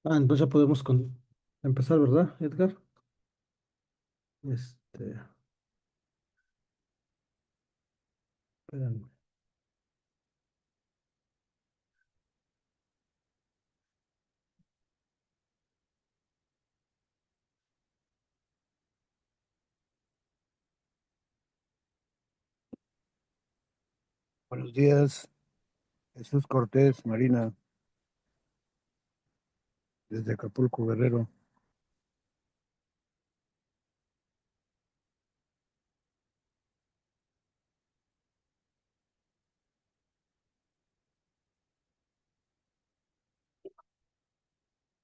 Entonces ya podemos empezar, ¿verdad, Edgar? Este, espérame. Buenos días, Jesús Cortés, Marina, desde Acapulco, Guerrero.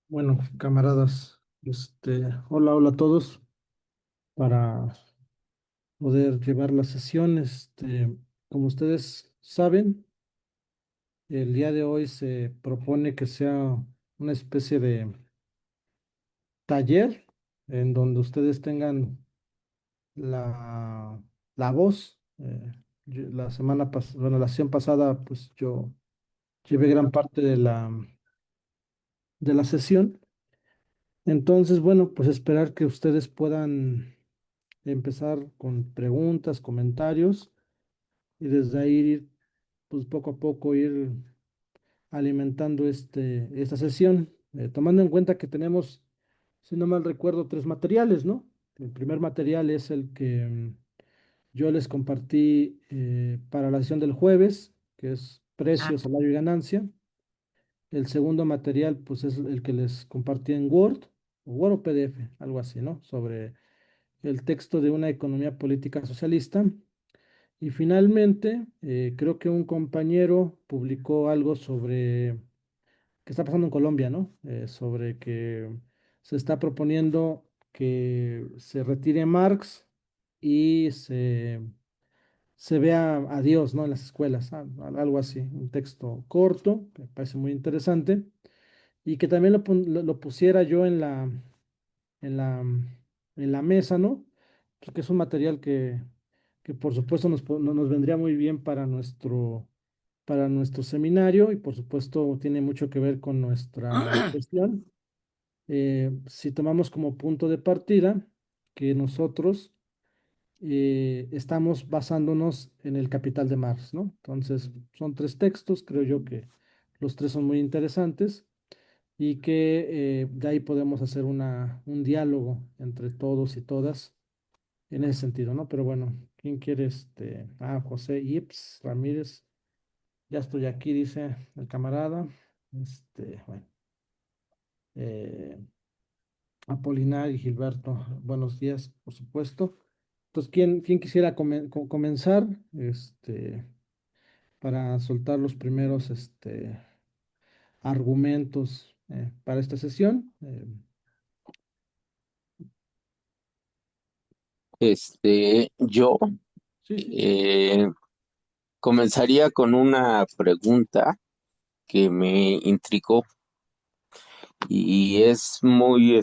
Bueno, camaradas, hola, hola a todos. Para poder llevar la sesión, como ustedes saben, el día de hoy se propone que sea una especie de taller en donde ustedes tengan la, la voz. La semana pasada, bueno, la sesión pasada, pues yo llevé gran parte de la sesión. Entonces, bueno, pues esperar que ustedes puedan empezar con preguntas, comentarios y desde ahí ir, pues poco a poco ir alimentando esta sesión, tomando en cuenta que tenemos, si no mal recuerdo, tres materiales, ¿no? El primer material es el que yo les compartí para la sesión del jueves, que es precio, salario y ganancia. El segundo material, pues es el que les compartí en Word, o Word o PDF, algo así, ¿no? Sobre el texto de una economía política socialista. Y finalmente, creo que un compañero publicó algo sobre qué está pasando en Colombia, ¿no? Sobre que se está proponiendo que se retire Marx y se vea a Dios, ¿no? En las escuelas, algo así, un texto corto, que me parece muy interesante, y que también lo pusiera yo en la, en la mesa, ¿no? Porque es un material que por supuesto nos vendría muy bien para nuestro seminario y por supuesto tiene mucho que ver con nuestra gestión. Si tomamos como punto de partida que nosotros estamos basándonos en el Capital de Marx, ¿no? Entonces, son tres textos, creo yo que los tres son muy interesantes y que de ahí podemos hacer un diálogo entre todos y todas en ese sentido, ¿no? Pero bueno, ¿quién quiere José Ips Ramírez, ya estoy aquí, dice el camarada. Bueno, eh, Apolinar y Gilberto, buenos días, por supuesto. Entonces, ¿quién quisiera comenzar para soltar los primeros argumentos para esta sesión? Yo Sí, sí. eh, comenzaría con una pregunta que me intrigó y es muy,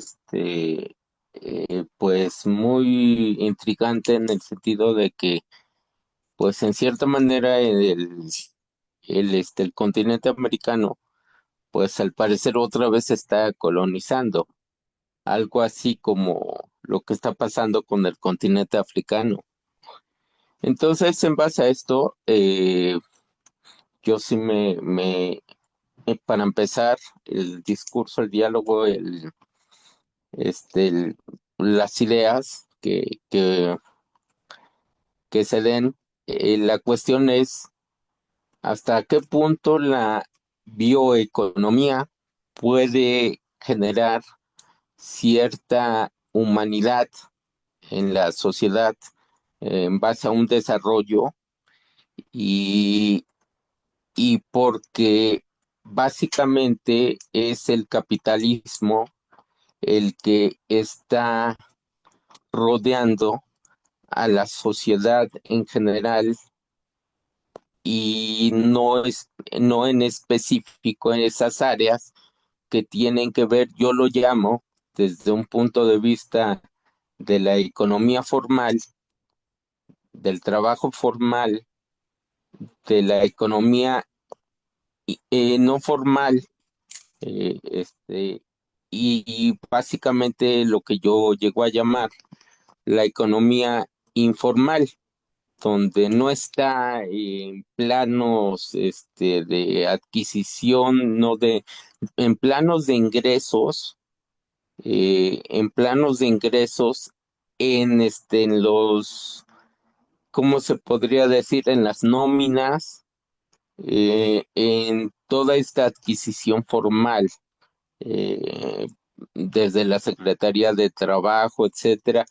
pues muy intrigante en el sentido de que, pues en cierta manera el continente americano, pues al parecer otra vez está colonizando, algo así como lo que está pasando con el continente africano. Entonces, en base a esto, yo sí para empezar el discurso, el diálogo, este, el- las ideas que se den, la cuestión es hasta qué punto la bioeconomía puede generar cierta humanidad en la sociedad en base a un desarrollo y, y porque básicamente es el capitalismo el que está rodeando a la sociedad en general y no en específico en esas áreas que tienen que ver, yo lo llamo desde un punto de vista de la economía formal, del trabajo formal, de la economía no formal, eh, este, y básicamente lo que yo llego a llamar la economía informal, donde no está en planos de adquisición, no de, en planos de ingresos, en planos de ingresos, en los, ¿cómo se podría decir? En las nóminas, en toda esta adquisición formal, eh, desde la Secretaría de Trabajo, etcétera,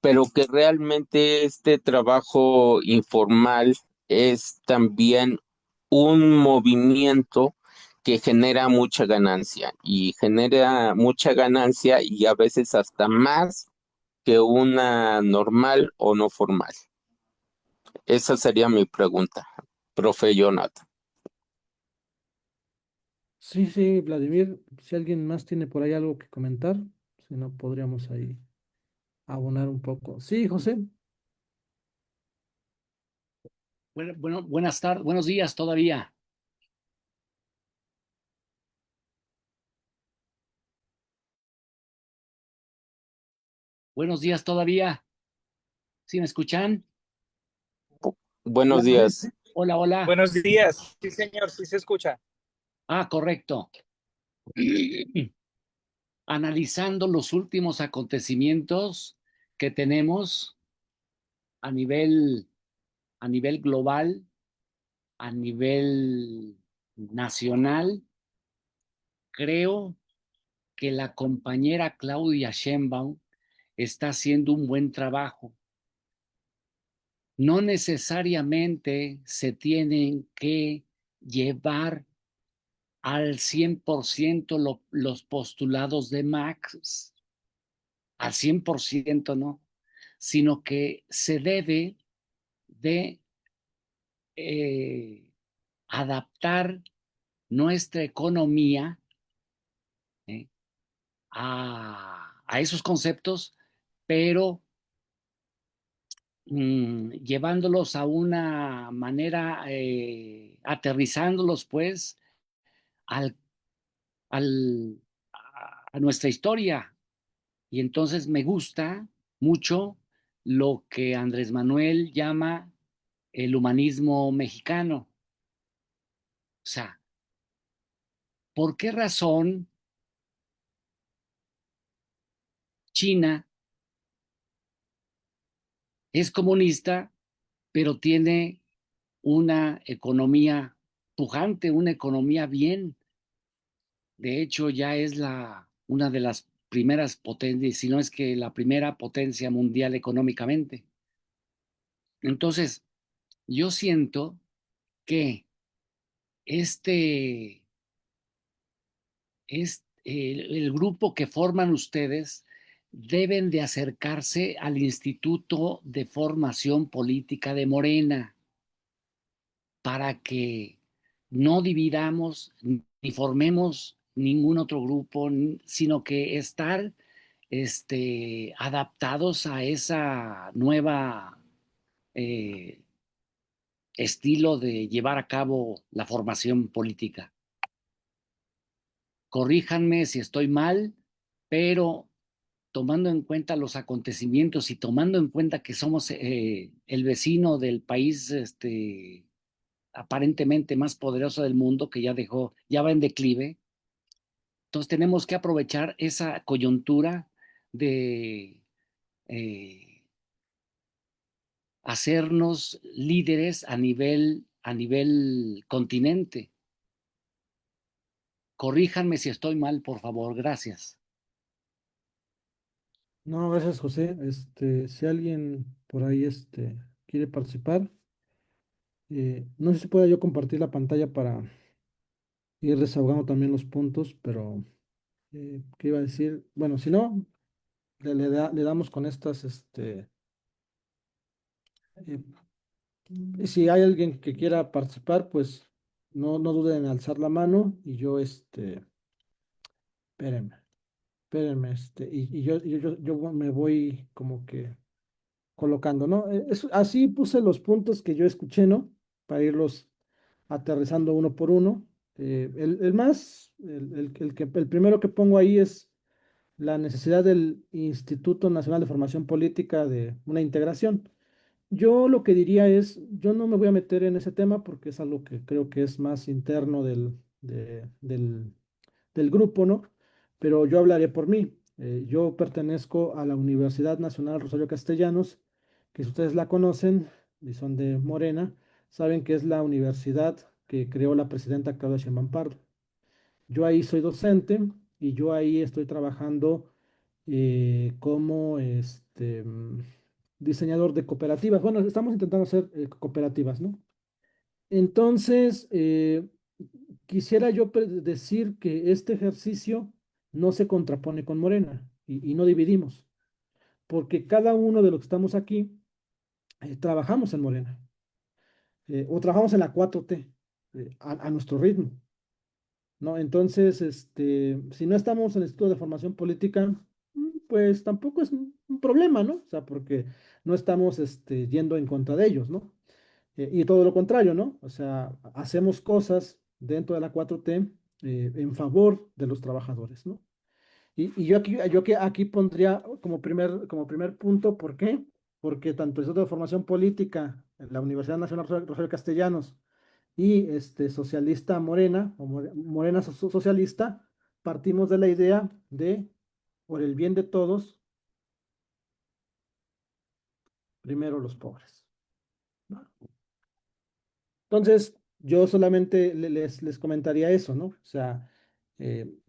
pero que realmente este trabajo informal es también un movimiento que genera mucha ganancia y genera mucha ganancia y a veces hasta más que una normal o no formal. Esa sería mi pregunta, profe Jonathan. Sí, sí, Vladimir, si alguien más tiene por ahí algo que comentar, si no, podríamos ahí abonar un poco. Sí, José. Buenas tardes, buenos días todavía. Buenos días todavía. ¿Sí me escuchan? Buenos Hola, días. hola, hola. Buenos días. Sí, señor, sí se escucha. Ah, correcto. Analizando los últimos acontecimientos que tenemos a nivel, a nivel global, a nivel nacional, creo que la compañera Claudia Sheinbaum está haciendo un buen trabajo. No necesariamente se tienen que llevar al 100% los postulados de Marx, al 100% no, sino que se debe de eh, adaptar nuestra economía eh, a esos conceptos, pero llevándolos a una manera, aterrizándolos pues al, a nuestra historia. Y entonces me gusta mucho lo que Andrés Manuel llama el humanismo mexicano. O sea, ¿por qué razón China es comunista, pero tiene una economía pujante, una economía bien? De hecho, ya es una de las primeras potencias, si no es que la primera potencia mundial económicamente. Entonces, yo siento que este es el grupo que forman ustedes deben de acercarse al Instituto de Formación Política de Morena para que no dividamos ni formemos ningún otro grupo, sino que estar adaptados a esa nueva eh, estilo de llevar a cabo la formación política. Corríjanme si estoy mal, pero tomando en cuenta los acontecimientos y tomando en cuenta que somos el vecino del país aparentemente más poderoso del mundo, que ya va en declive, entonces tenemos que aprovechar esa coyuntura de eh, hacernos líderes a nivel continente. Corríjanme si estoy mal, por favor. Gracias. No, gracias, José. Si alguien por ahí quiere participar, no sé si pueda yo compartir la pantalla para ir desahogando también los puntos, pero ¿qué iba a decir? Bueno, si no, le damos con estas, y si hay alguien que quiera participar, pues no duden en alzar la mano y yo, espérenme, espérenme, yo me voy como que colocando, ¿no? Así puse los puntos que yo escuché, ¿no? Para irlos aterrizando uno por uno. El primero que pongo ahí es la necesidad del Instituto Nacional de Formación Política de una integración. Yo lo que diría es, yo no me voy a meter en ese tema porque es algo que creo que es más interno del grupo, ¿no? Pero yo hablaré por mí. Yo pertenezco a la Universidad Nacional Rosario Castellanos, que si ustedes la conocen y son de Morena, saben que es la universidad que creó la presidenta Claudia Sheinbaum Pardo. Yo ahí soy docente y yo ahí estoy trabajando como diseñador de cooperativas. Bueno, estamos intentando hacer cooperativas, ¿no? Entonces, quisiera yo decir que este ejercicio no se contrapone con Morena y no dividimos, porque cada uno de los que estamos aquí trabajamos en Morena o trabajamos en la 4T a nuestro ritmo, ¿no? Entonces, si no estamos en el Instituto de Formación Política, pues tampoco es un problema, ¿no? O sea, porque no estamos yendo en contra de ellos, ¿no? Y todo lo contrario, ¿no? O sea, hacemos cosas dentro de la 4T en favor de los trabajadores, ¿no? Y yo aquí pondría como primer punto, ¿por qué? Porque tanto el Instituto de Formación Política, la Universidad Nacional Rosario Castellanos y Socialista Morena, o Morena Socialista, partimos de la idea de, por el bien de todos, primero los pobres, ¿no? Entonces, yo solamente les comentaría eso, ¿no? O sea,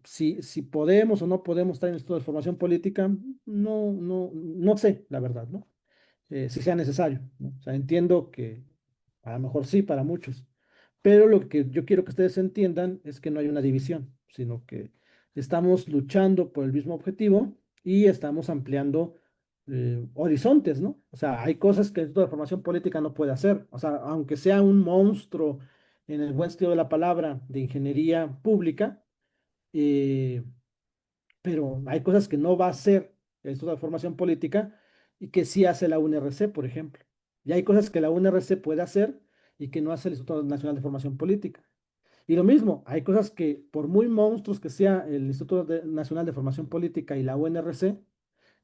si podemos o no podemos estar en esto de formación política, no sé, la verdad, ¿no? Si sea necesario, ¿no? O sea, entiendo que a lo mejor sí para muchos, pero lo que yo quiero que ustedes entiendan es que no hay una división, sino que estamos luchando por el mismo objetivo y estamos ampliando horizontes, ¿no? O sea, hay cosas que el Instituto de Formación Política no puede hacer. O sea, aunque sea un monstruo en el buen sentido de la palabra de ingeniería pública, eh, pero hay cosas que no va a hacer el Instituto de Formación Política y que sí hace la UNRC, por ejemplo. Y hay cosas que la UNRC puede hacer y que no hace el Instituto Nacional de Formación Política. Y lo mismo, hay cosas que por muy monstruos que sea el Nacional de Formación Política y la UNRC,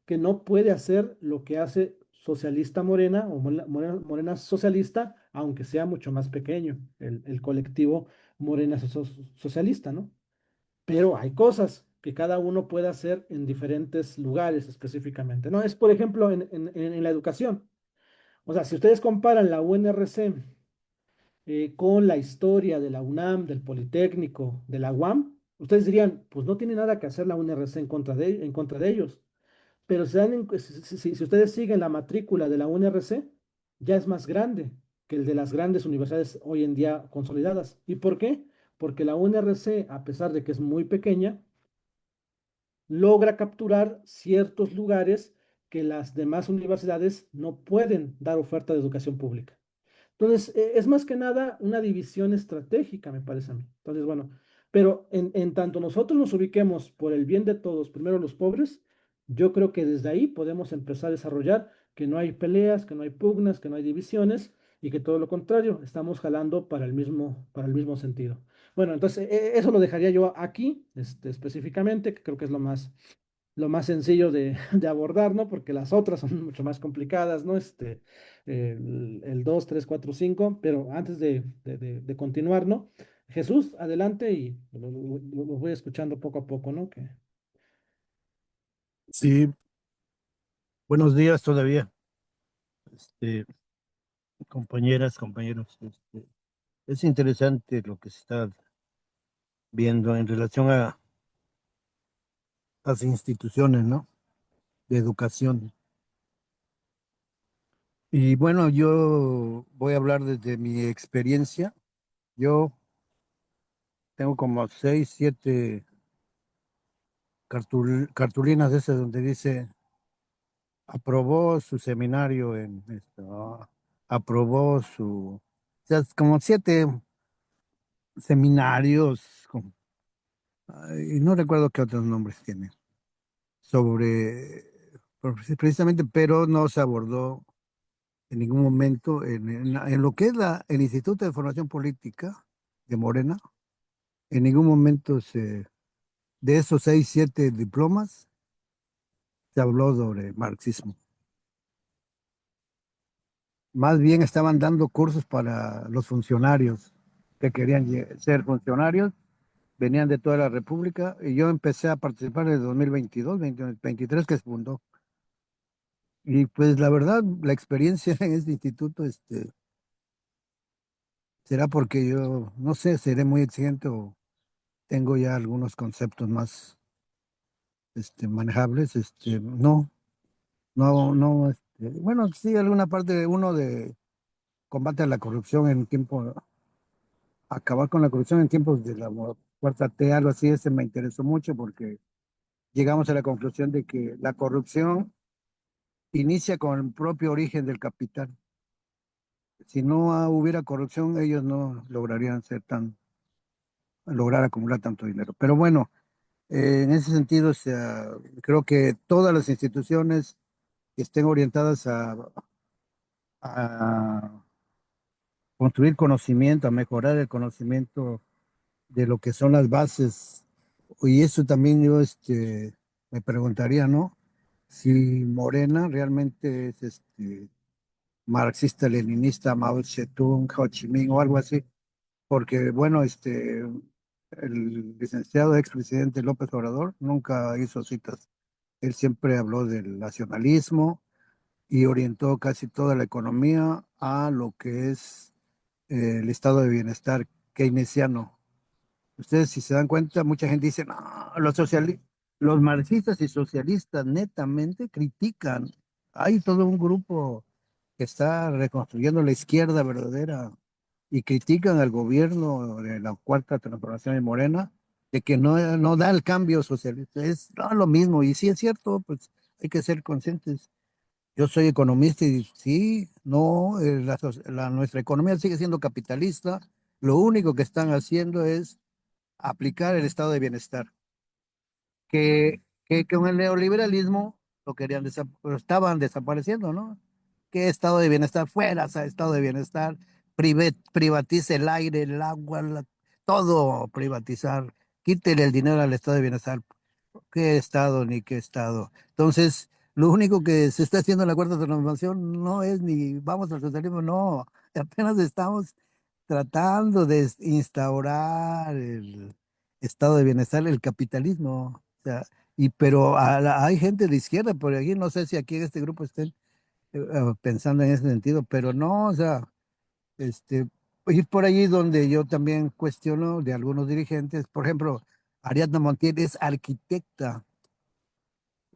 que no puede hacer lo que hace Socialista Morena o Morena Socialista, aunque sea mucho más pequeño, el colectivo Morena Socialista, ¿no? Pero hay cosas que cada uno puede hacer en diferentes lugares específicamente, ¿no? Es, por ejemplo, en la educación. O sea, si ustedes comparan la UNRC con la historia de la UNAM, del Politécnico, de la UAM, ustedes dirían, pues no tiene nada que hacer la UNRC en contra de ellos. Pero si ustedes siguen la matrícula de la UNRC, ya es más grande que el de las grandes universidades hoy en día consolidadas. ¿Y por qué? Porque la UNRC, a pesar de que es muy pequeña, logra capturar ciertos lugares que las demás universidades no pueden dar oferta de educación pública. Entonces, es más que nada una división estratégica, me parece a mí. Entonces, bueno, pero en tanto nosotros nos ubiquemos por el bien de todos, primero los pobres, yo creo que desde ahí podemos empezar a desarrollar que no hay peleas, que no hay pugnas, que no hay divisiones y que todo lo contrario, estamos jalando para el mismo sentido. Bueno, entonces eso lo dejaría yo aquí, específicamente, que creo que es lo más sencillo de abordar, ¿no? Porque las otras son mucho más complicadas, ¿no? El 2, 3, 4, 5, pero antes de continuar, ¿no? Jesús, adelante y lo voy escuchando poco a poco, ¿no? Sí, buenos días todavía, este, compañeras, compañeros. Es interesante lo que se está viendo en relación a las instituciones, ¿no? De educación. Y bueno, yo voy a hablar desde mi experiencia. Yo tengo como 6, 7 cartulinas de esas donde dice aprobó su seminario en esto, aprobó su, o sea, como 7 seminarios, y no recuerdo qué otros nombres tiene, sobre, precisamente, pero no se abordó en ningún momento en lo que es el Instituto de Formación Política de Morena, en ningún momento de esos 6, 7 diplomas, se habló sobre marxismo. Más bien estaban dando cursos para los funcionarios que querían ser funcionarios, venían de toda la República y yo empecé a participar en el 2022, 2023 que se fundó. Y pues la verdad, la experiencia en este instituto, será porque yo, no sé, seré muy exigente o tengo ya algunos conceptos más, manejables, no, no, no, bueno, sí, alguna parte de uno de combate a la corrupción en tiempo, acabar con la corrupción en tiempos de la cuarta T, algo así, ese me interesó mucho porque llegamos a la conclusión de que la corrupción inicia con el propio origen del capital. Si no hubiera corrupción, ellos no lograrían lograr acumular tanto dinero. Pero bueno, en ese sentido, o sea, creo que todas las instituciones que estén orientadas a construir conocimiento, a mejorar el conocimiento de lo que son las bases. Y eso también yo me preguntaría, ¿no? Si Morena realmente es marxista-leninista, Mao Zedong, Ho Chi Minh o algo así, porque bueno, el licenciado expresidente López Obrador nunca hizo citas. Él siempre habló del nacionalismo y orientó casi toda la economía a lo que es el estado de bienestar keynesiano. Ustedes, si se dan cuenta, mucha gente dice, no, los marxistas y socialistas netamente critican. Hay todo un grupo que está reconstruyendo la izquierda verdadera y critican al gobierno de la Cuarta Transformación de Morena de que no da el cambio socialista. Es no, lo mismo. Y sí es cierto, pues hay que ser conscientes. Yo soy economista y sí, no, nuestra economía sigue siendo capitalista. Lo único que están haciendo es aplicar el estado de bienestar, que con el neoliberalismo lo querían lo estaban desapareciendo, ¿no? ¿Qué estado de bienestar? Fuera ese estado de bienestar, privatice el aire, el agua, todo privatizar, quítele el dinero al estado de bienestar. ¿Qué estado ni qué estado? Entonces, lo único que se está haciendo en la cuarta transformación no es ni vamos al socialismo, no, apenas estamos tratando de instaurar el estado de bienestar, el capitalismo. O sea, pero hay gente de izquierda por aquí, no sé si aquí en este grupo estén pensando en ese sentido, pero no, o sea, este, ir por allí donde yo también cuestiono de algunos dirigentes, por ejemplo, Ariadna Montiel es arquitecta.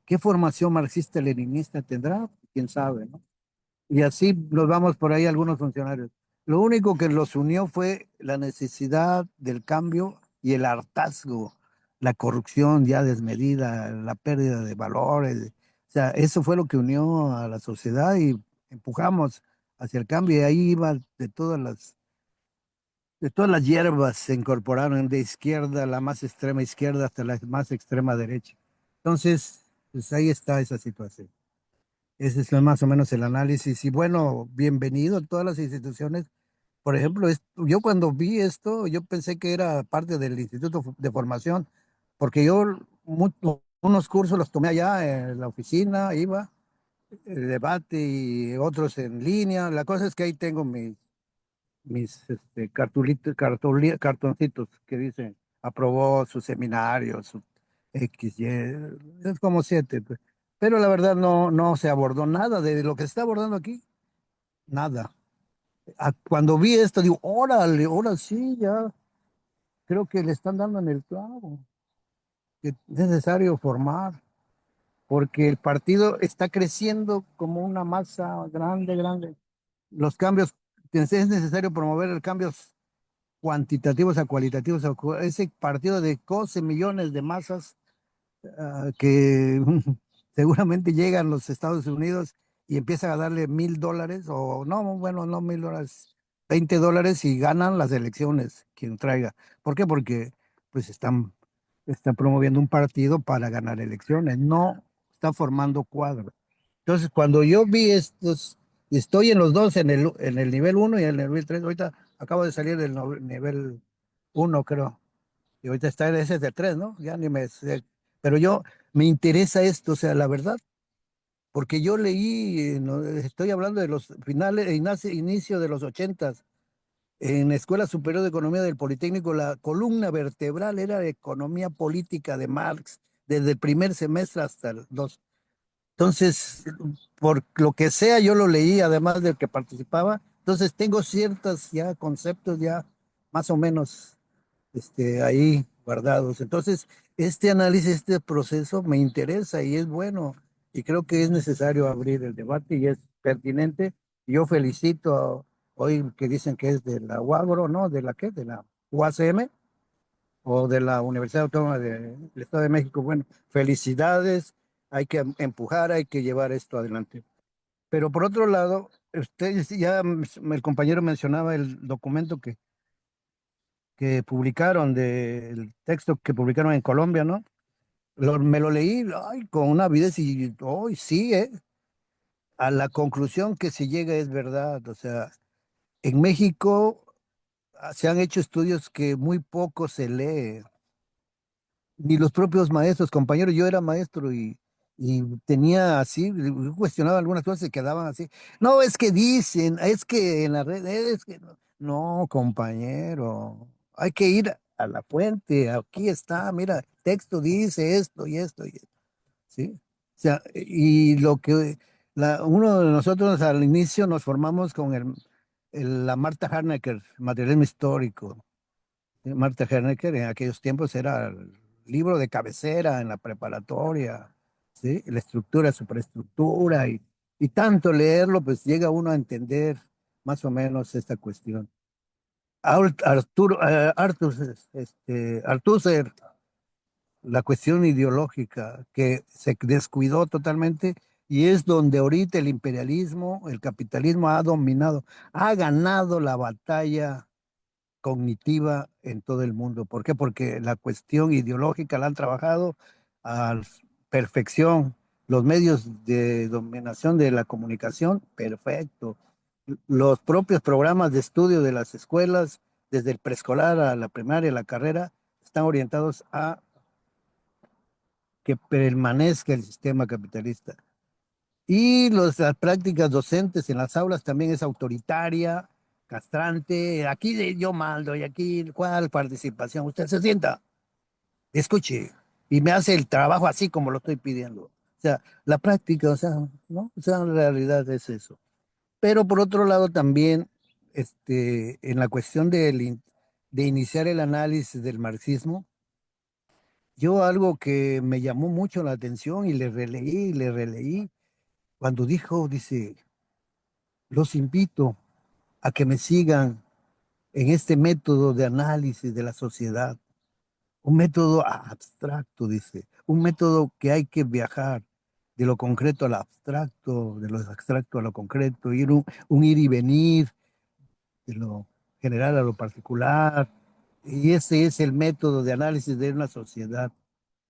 ¿Qué formación marxista-leninista tendrá? Quién sabe, ¿no? Y así nos vamos por ahí algunos funcionarios. Lo único que los unió fue la necesidad del cambio y el hartazgo, la corrupción ya desmedida, la pérdida de valores. O sea, eso fue lo que unió a la sociedad y empujamos hacia el cambio. Y ahí iba de todas las hierbas se incorporaron de izquierda, la más extrema izquierda hasta la más extrema derecha. Entonces, pues ahí está esa situación. Ese es más o menos el análisis. Y bueno, bienvenido a todas las instituciones. Por ejemplo, yo cuando vi esto, yo pensé que era parte del Instituto de Formación, porque yo unos cursos los tomé allá en la oficina, iba, el debate y otros en línea. La cosa es que ahí tengo mis cartoncitos que dicen aprobó su seminario, su X, Y, es como 7, pues. Pero la verdad no se abordó nada de lo que se está abordando aquí, nada. Cuando vi esto, digo, órale, ahora sí, ya creo que le están dando en el clavo, que es necesario formar, porque el partido está creciendo como una masa grande, grande. Los cambios, es necesario promover el cambios cuantitativos a cualitativos. Ese partido de 12 millones de masas que seguramente llegan los Estados Unidos y empiezan a darle $1,000, o no, bueno, no $1,000, $20 y ganan las elecciones, quien traiga. ¿Por qué? Porque pues están promoviendo un partido para ganar elecciones, no está formando cuadros. Entonces, cuando yo vi estos, y estoy en los dos, en el nivel uno y en el nivel 3, ahorita acabo de salir del nivel uno, creo. Y ahorita está ese de 3, ¿no? Ya ni me sé. Pero me interesa esto, o sea, la verdad, porque yo leí, no, estoy hablando de los finales, inicio de los 80, en la Escuela Superior de Economía del Politécnico, la columna vertebral era de economía política de Marx, desde el primer semestre hasta el dos. Entonces, por lo que sea, yo lo leí, además del que participaba. Entonces, tengo ciertos ya conceptos ya más o menos ahí guardados. Entonces, este análisis, este proceso me interesa y es bueno. Y creo que es necesario abrir el debate y es pertinente. Yo felicito hoy que dicen que es de la UAGRO, ¿no? ¿De la qué? De la UACM o de la Universidad Autónoma del Estado de México. Bueno, felicidades, hay que empujar, hay que llevar esto adelante. Pero por otro lado, ustedes ya, el compañero mencionaba el documento que publicaron, del texto que publicaron en Colombia, ¿no? Me lo leí ay, con una avidez y hoy sí, a la conclusión que se llega es verdad. O sea, en México se han hecho estudios que muy poco se lee. Ni los propios maestros, compañeros, yo era maestro y tenía así, yo cuestionaba algunas cosas y se quedaban así. No, es que dicen, es que en la red, es que no. No, compañero, hay que ir a la fuente, aquí está, mira, texto dice esto y esto, ¿sí? O sea, y lo que uno de nosotros al inicio nos formamos con la Marta Harnecker, materialismo histórico. Marta Hernecker en aquellos tiempos era el libro de cabecera en la preparatoria, ¿sí? La estructura, superestructura y tanto leerlo, pues llega uno a entender más o menos esta cuestión. Althusser, la cuestión ideológica que se descuidó totalmente y es donde ahorita el imperialismo, el capitalismo ha dominado, ha ganado la batalla cognitiva en todo el mundo. ¿Por qué? Porque la cuestión ideológica la han trabajado a perfección. Los medios de dominación de la comunicación, perfecto. Los propios programas de estudio de las escuelas, desde el preescolar a la primaria, la carrera, están orientados a que permanezca el sistema capitalista. Y las prácticas docentes en las aulas también es autoritaria, castrante. Aquí yo mando y aquí, ¿cuál participación? Usted se sienta, escuche y me hace el trabajo así como lo estoy pidiendo. O sea, la práctica, o sea, ¿no? O sea, en realidad es eso. Pero por otro lado también, en la cuestión de iniciar el análisis del marxismo, yo algo que me llamó mucho la atención y le releí, cuando dice, los invito a que me sigan en este método de análisis de la sociedad, un método abstracto, dice, un método que hay que viajar de lo concreto al abstracto, de lo abstracto a lo concreto, un ir y venir, de lo general a lo particular. Y ese es el método de análisis de una sociedad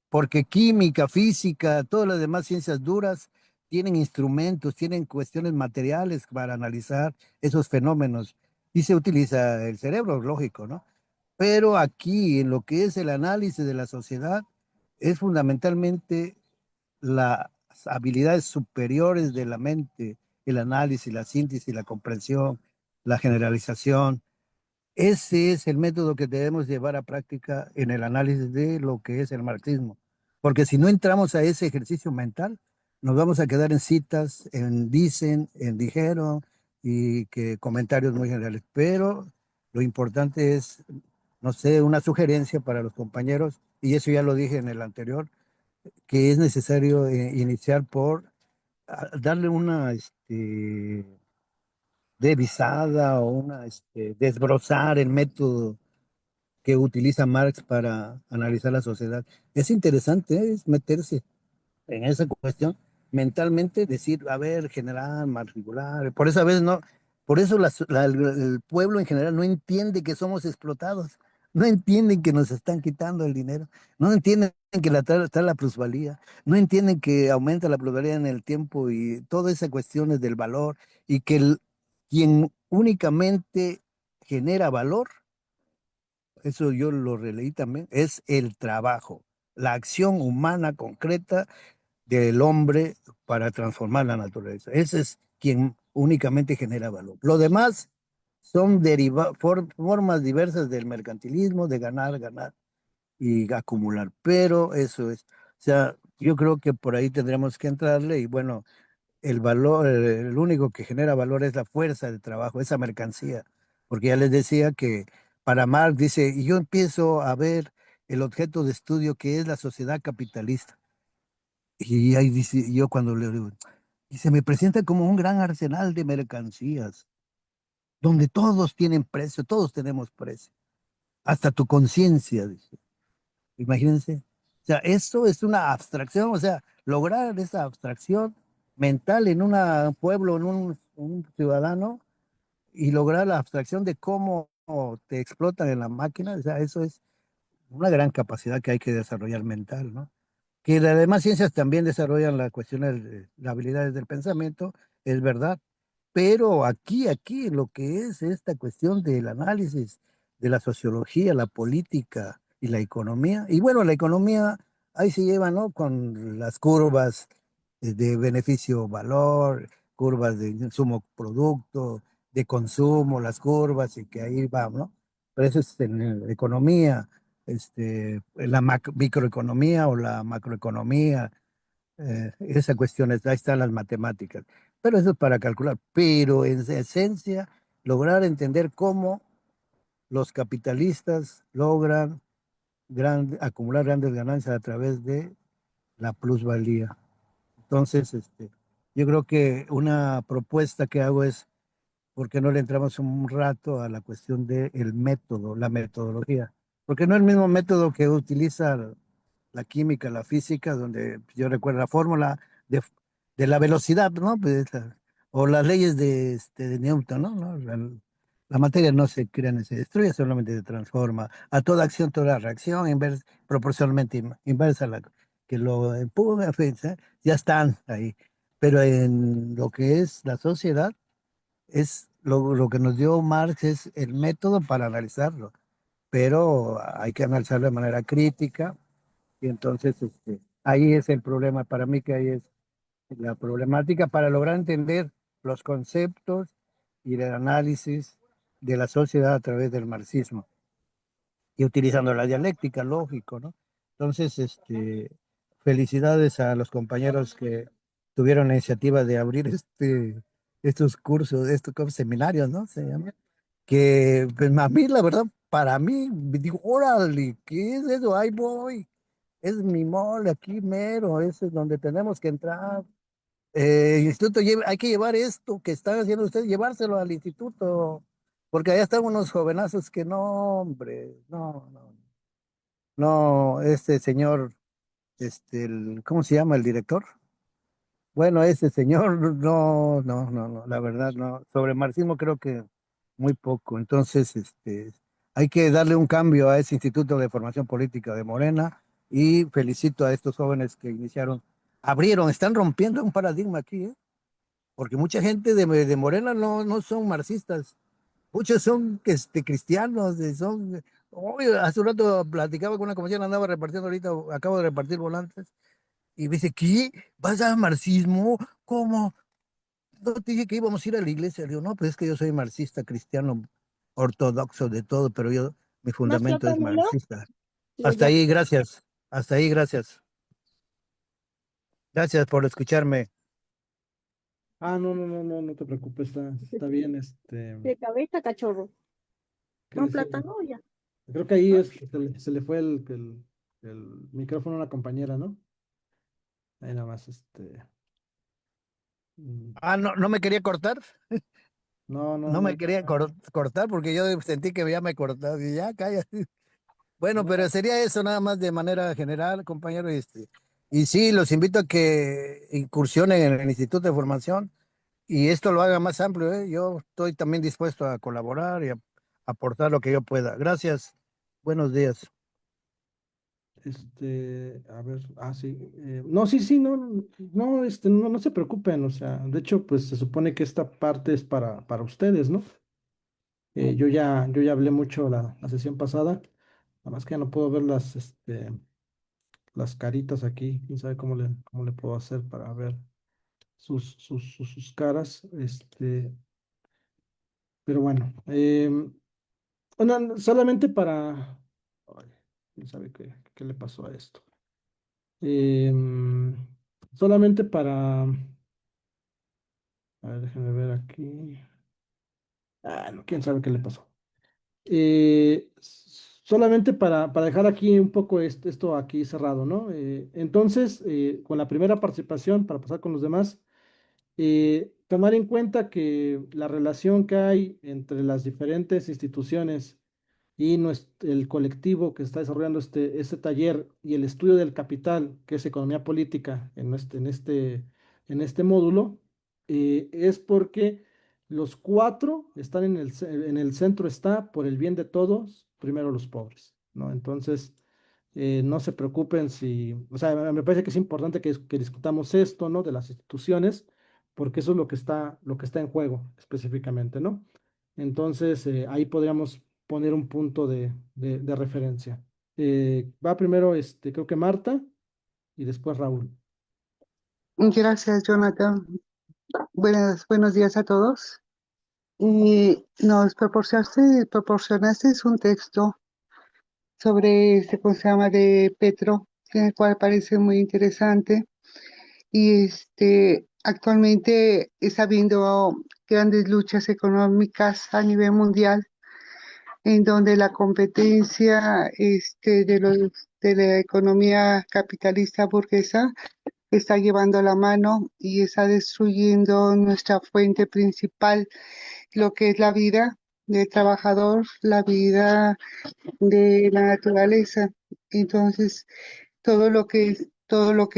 porque química, física, todas las demás ciencias duras tienen instrumentos, tienen cuestiones materiales para analizar esos fenómenos y se utiliza el cerebro, lógico, ¿no? Pero aquí, en lo que es el análisis de la sociedad, es fundamentalmente las habilidades superiores de la mente, el análisis, la síntesis, la comprensión, la generalización. Ese es el método que debemos llevar a práctica en el análisis de lo que es el marxismo. Porque si no entramos a ese ejercicio mental, nos vamos a quedar en citas, en dicen, en dijeron y que comentarios muy generales. Pero lo importante es, no sé, una sugerencia para los compañeros, y eso ya lo dije en el anterior, que es necesario iniciar por darle una revisada o desbrozar el método que utiliza Marx para analizar la sociedad. Es interesante, es meterse en esa cuestión mentalmente, decir, a ver, general, particular, por eso a veces no, por eso el pueblo en general no entiende que somos explotados, no entienden que nos están quitando el dinero, no entienden que está la plusvalía, no entienden que aumenta la plusvalía en el tiempo y todas esas cuestiones del valor y que quien únicamente genera valor, eso yo lo releí también, es el trabajo, la acción humana concreta del hombre para transformar la naturaleza. Ese es quien únicamente genera valor. Lo demás son formas diversas del mercantilismo, de ganar, ganar y acumular. Pero eso es, o sea, yo creo que por ahí tendremos que entrarle y bueno, el valor, el único que genera valor es la fuerza de trabajo, esa mercancía. Porque ya les decía que para Marx dice, y yo empiezo a ver el objeto de estudio que es la sociedad capitalista. Y ahí dice, y yo cuando le digo, y se me presenta como un gran arsenal de mercancías, donde todos tienen precio, todos tenemos precio, hasta tu conciencia, dice. Imagínense. O sea, esto es una abstracción, o sea, lograr esa abstracción mental en un pueblo, en un ciudadano, y lograr la abstracción de cómo te explotan en la máquina, o sea, eso es una gran capacidad que hay que desarrollar mental, ¿no? Que las demás ciencias también desarrollan las cuestiones, las habilidades del pensamiento, es verdad, pero aquí, lo que es esta cuestión del análisis de la sociología, la política y la economía, y bueno, la economía ahí se lleva, ¿no? Con las curvas de beneficio-valor, curvas de insumo producto, de consumo, las curvas, y que ahí va, ¿no? Pero eso es en economía, la microeconomía o la macroeconomía, esa cuestión, ahí están las matemáticas. Pero eso es para calcular. Pero en esencia, lograr entender cómo los capitalistas logran acumular grandes ganancias a través de la plusvalía. Entonces, yo creo que una propuesta que hago es, ¿por qué no le entramos un rato a la cuestión del método, la metodología? Porque no es el mismo método que utiliza la química, la física, donde yo recuerdo la fórmula de, de la velocidad, ¿no? Pues, o las leyes de Newton, ¿no? La materia no se crea ni se destruye, solamente se transforma. A toda acción, toda reacción, proporcionalmente inversa, que lo empuja, en fin, ¿eh? Ya están ahí. Pero en lo que es la sociedad, es lo que nos dio Marx es el método para analizarlo, pero hay que analizarlo de manera crítica y entonces ahí es el problema, para mí que ahí es la problemática para lograr entender los conceptos y el análisis de la sociedad a través del marxismo y utilizando la dialéctica, lógico, ¿no? Entonces, felicidades a los compañeros que tuvieron la iniciativa de abrir estos cursos, estos como seminarios, ¿no? Se llama. Que pues, a mí, la verdad, para mí, digo, órale, ¿qué es eso? Ahí voy. Es mi mole aquí mero, ese es donde tenemos que entrar. Instituto, hay que llevar esto que están haciendo ustedes, llevárselo al instituto, porque allá están unos jovenazos que no, hombre, no, este señor, ¿cómo se llama el director? Bueno, ese señor, no, la verdad no. Sobre marxismo creo que muy poco. Entonces, hay que darle un cambio a ese Instituto de Formación Política de Morena y felicito a estos jóvenes que iniciaron, abrieron, están rompiendo un paradigma aquí, ¿eh? Porque mucha gente de Morena no son marxistas, muchos son cristianos, Oye, hace un rato platicaba con una compañera, andaba repartiendo ahorita, acabo de repartir volantes. Y me dice, ¿qué? ¿Vas al marxismo? ¿Cómo? No te dije que íbamos a ir a la iglesia. Le digo, no, pues es que yo soy marxista, cristiano, ortodoxo de todo, pero mi ¿Más fundamento es platónalo? marxista. Lo Hasta ya. ahí, gracias. Hasta ahí, gracias. Gracias por escucharme. Ah, no te preocupes, está bien, De cabeza, cachorro. ¿qué Más decía? plátano, ya. Creo que ahí ¿No? se le fue el micrófono a una compañera, ¿no? Ahí nada más, mm, Ah, no me quería cortar. No no, me quería cortar porque yo sentí que ya me cortaba y ya, cállate. Bueno, pero no, sería eso nada más de manera general, compañero. Y sí, los invito a que incursionen en el Instituto de Formación y esto lo haga más amplio, ¿eh? Yo estoy también dispuesto a colaborar y a aportar lo que yo pueda. Gracias. Buenos días. a ver, sí, no, sí, no se preocupen, o sea, de hecho, pues se supone que esta parte es para ustedes, ¿no? Yo ya hablé mucho la sesión pasada, nada más que ya no puedo ver las caritas aquí. Quién sabe cómo le puedo hacer para ver sus caras. Pero bueno, solamente para... Ay, quién sabe qué le pasó a esto. Em, solamente para... A ver, déjenme ver aquí. Ah, no, quién sabe qué le pasó. Solamente para dejar aquí un poco esto aquí cerrado, ¿no? Entonces, con la primera participación, para pasar con los demás, tomar en cuenta que la relación que hay entre las diferentes instituciones y el colectivo que está desarrollando este taller y el estudio del capital, que es economía política en este módulo, es porque los cuatro están en el centro, está por el bien de todos, primero los pobres, ¿no? Entonces, no se preocupen si, o sea, me parece que es importante que discutamos esto, ¿no? De las instituciones, porque eso es lo que está en juego específicamente, ¿no? Entonces, ahí podríamos poner un punto de referencia. Va primero, creo que Marta y después Raúl. Gracias, Jonathan. Buenos días a todos. Y nos proporcionaste un texto sobre ¿cómo se llama? De Petro, el cual parece muy interesante. Y actualmente está habiendo grandes luchas económicas a nivel mundial, en donde la competencia de la economía capitalista burguesa está llevando la mano y está destruyendo nuestra fuente principal, lo que es la vida del trabajador, la vida de la naturaleza. Entonces, todo lo que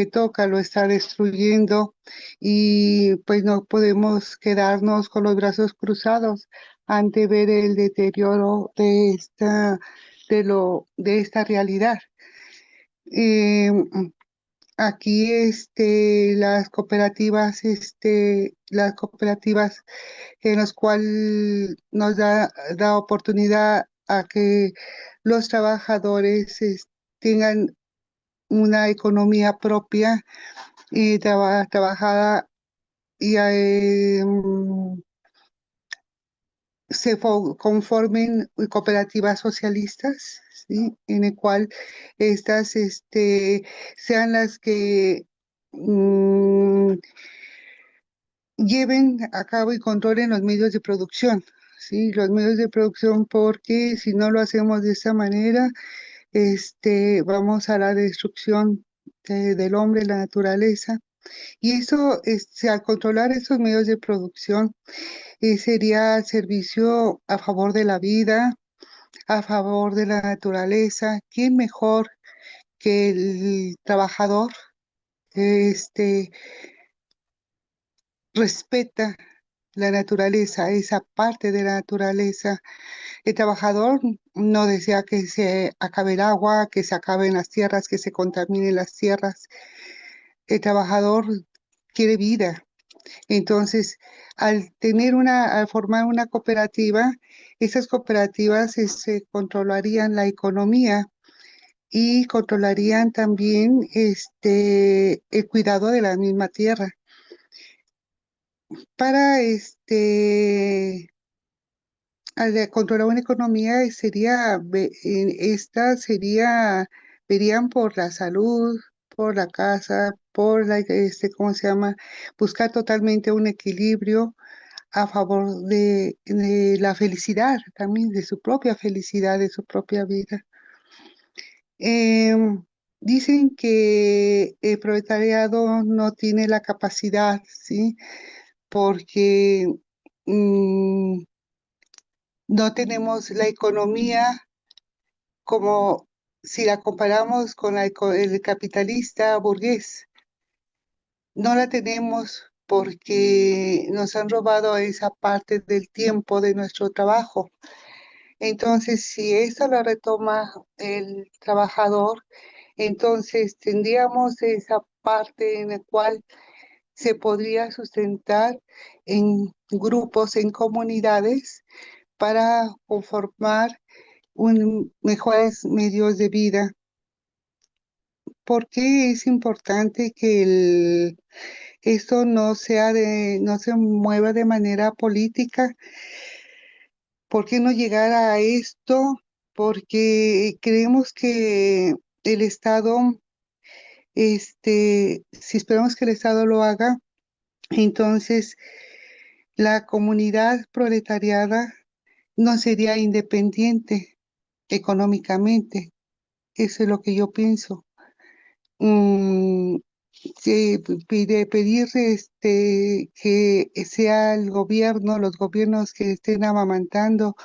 toca lo está destruyendo y pues no podemos quedarnos con los brazos cruzados ante ver el deterioro de esta realidad. Eh, Aquí las cooperativas en las cuales nos da oportunidad a que los trabajadores tengan una economía propia y trabajada y conformen cooperativas socialistas, ¿sí? En el cual estas sean las que mm, lleven a cabo y controlen los medios de producción, ¿sí? Los medios de producción, porque si no lo hacemos de esta manera, vamos a la destrucción del hombre, la naturaleza. Y eso, al controlar estos medios de producción, sería al servicio a favor de la vida, a favor de la naturaleza. ¿Quién mejor que el trabajador? Este respeta la naturaleza, esa parte de la naturaleza. El trabajador no desea que se acabe el agua, que se acaben las tierras, que se contaminen las tierras. El trabajador quiere vida. Entonces, al formar una cooperativa, esas cooperativas controlarían la economía y controlarían también el cuidado de la misma tierra. Para al de controlar una economía verían por la salud, por la casa, por ¿cómo se llama? Buscar totalmente un equilibrio a favor de la felicidad, también de su propia felicidad, de su propia vida. Dicen que el proletariado no tiene la capacidad, ¿sí? Porque no tenemos la economía como si la comparamos con el capitalista burgués. No la tenemos porque nos han robado esa parte del tiempo de nuestro trabajo. Entonces, si eso lo retoma el trabajador, entonces tendríamos esa parte en la cual se podría sustentar en grupos, en comunidades, para conformar mejores medios de vida. ¿por qué es importante que esto no no se mueva de manera política? ¿Por qué no llegar a esto? Porque creemos que el Estado, si esperamos que el Estado lo haga, entonces la comunidad proletariada no sería independiente económicamente. Eso es lo que yo pienso. Mm, pedir que sea el gobierno, los gobiernos que estén amamantando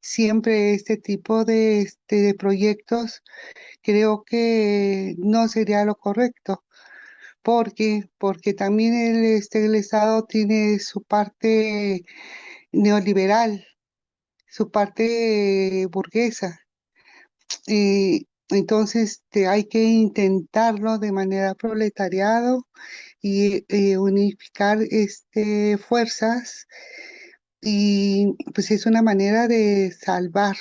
siempre este tipo de proyectos, creo que no sería lo correcto. Porque también el Estado tiene su parte neoliberal, su parte burguesa. Entonces, hay que intentarlo de manera proletariado y unificar fuerzas y pues es una manera de salvar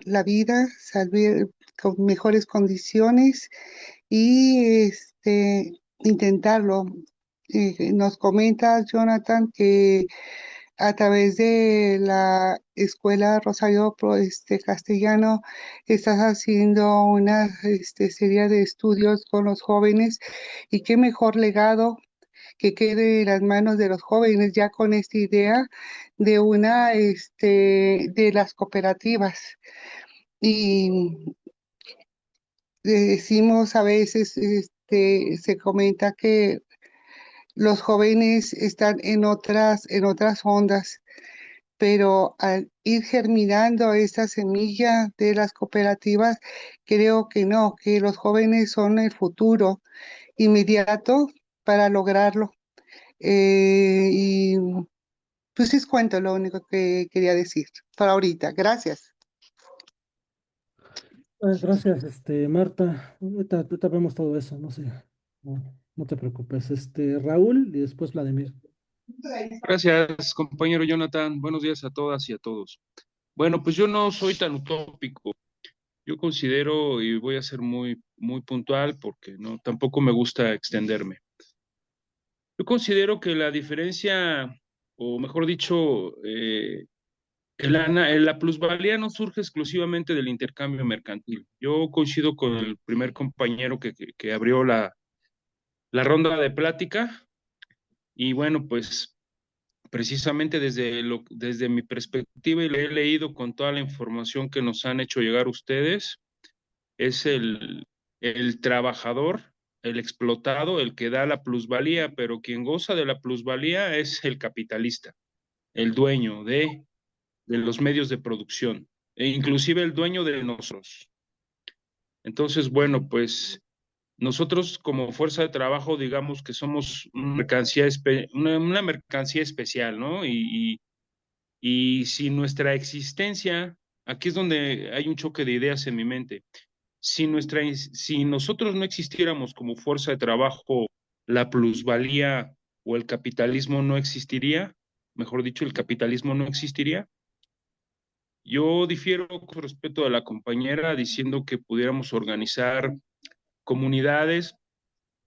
la vida, salvar con mejores condiciones y intentarlo. Nos comenta Jonathan que a través de la Escuela Rosario Castellano estás haciendo una serie de estudios con los jóvenes y qué mejor legado que quede en las manos de los jóvenes ya con esta idea de de las cooperativas. Y decimos a veces, se comenta que los jóvenes están en otras ondas, pero al ir germinando esta semilla de las cooperativas, creo que no, que los jóvenes son el futuro inmediato para lograrlo. Y pues es cuento lo único que quería decir por ahorita. Gracias. Gracias, Marta. Ahorita vemos todo eso, no sé. No te preocupes. Raúl y después Vladimir. Gracias, compañero Jonathan. Buenos días a todas y a todos. Bueno, pues yo no soy tan utópico. Yo considero, y voy a ser muy puntual porque no, tampoco me gusta extenderme. Yo considero que la diferencia, o mejor dicho, que la plusvalía no surge exclusivamente del intercambio mercantil. Yo coincido con el primer compañero que abrió la ronda de plática, y bueno, pues precisamente desde mi perspectiva, y le he leído con toda la información que nos han hecho llegar ustedes, es el trabajador, el explotado, el que da la plusvalía, pero quien goza de la plusvalía es el capitalista, el dueño de los medios de producción, e inclusive el dueño de nosotros. Entonces, bueno, pues nosotros como fuerza de trabajo, digamos que somos una mercancía especial, ¿no? Y si nuestra existencia, aquí es donde hay un choque de ideas en mi mente, si nosotros no existiéramos como fuerza de trabajo, la plusvalía o el capitalismo no existiría, mejor dicho, el capitalismo no existiría. Yo difiero con respecto a la compañera diciendo que pudiéramos organizar comunidades.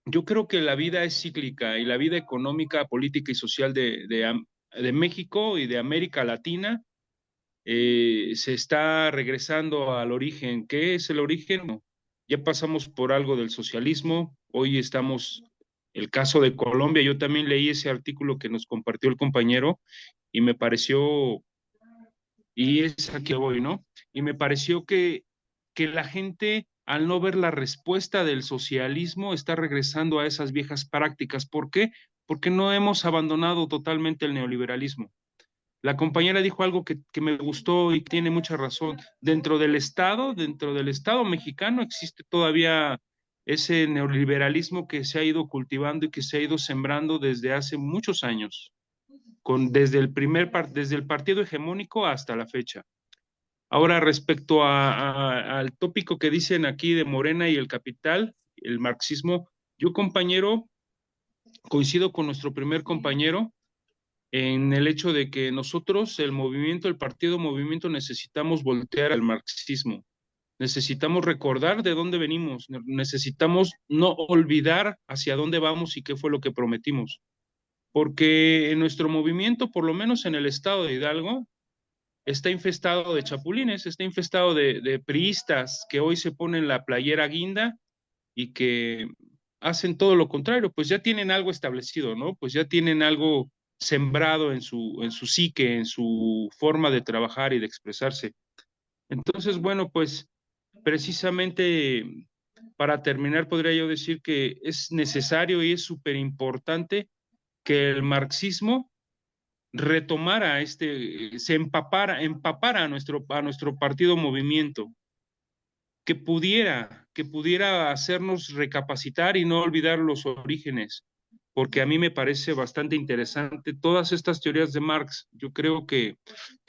Yo creo que la vida es cíclica y la vida económica, política y social de México y de América Latina se está regresando al origen. ¿Qué es el origen? No. Ya pasamos por algo del socialismo, hoy estamos, el caso de Colombia, yo también leí ese artículo que nos compartió el compañero y me pareció, y es aquí voy, ¿no? Y me pareció que la gente, al no ver la respuesta del socialismo, está regresando a esas viejas prácticas. ¿Por qué? Porque no hemos abandonado totalmente el neoliberalismo. La compañera dijo algo que me gustó y tiene mucha razón. Dentro del Estado mexicano existe todavía ese neoliberalismo que se ha ido cultivando y que se ha ido sembrando desde hace muchos años, desde el partido hegemónico hasta la fecha. Ahora, respecto al tópico que dicen aquí de Morena y el capital, el marxismo, yo, compañero, coincido con nuestro primer compañero en el hecho de que nosotros, el partido movimiento, necesitamos voltear al marxismo. Necesitamos recordar de dónde venimos, necesitamos no olvidar hacia dónde vamos y qué fue lo que prometimos. Porque en nuestro movimiento, por lo menos en el estado de Hidalgo, está infestado de chapulines, está infestado de priistas que hoy se ponen la playera guinda y que hacen todo lo contrario, pues ya tienen algo establecido, ¿no? Pues ya tienen algo sembrado en su psique, en su forma de trabajar y de expresarse. Entonces, bueno, pues precisamente para terminar, podría yo decir que es necesario y es súper importante que el marxismo retomara empapara a nuestro partido movimiento, que pudiera hacernos recapacitar y no olvidar los orígenes, porque a mí me parece bastante interesante todas estas teorías de Marx. Yo creo que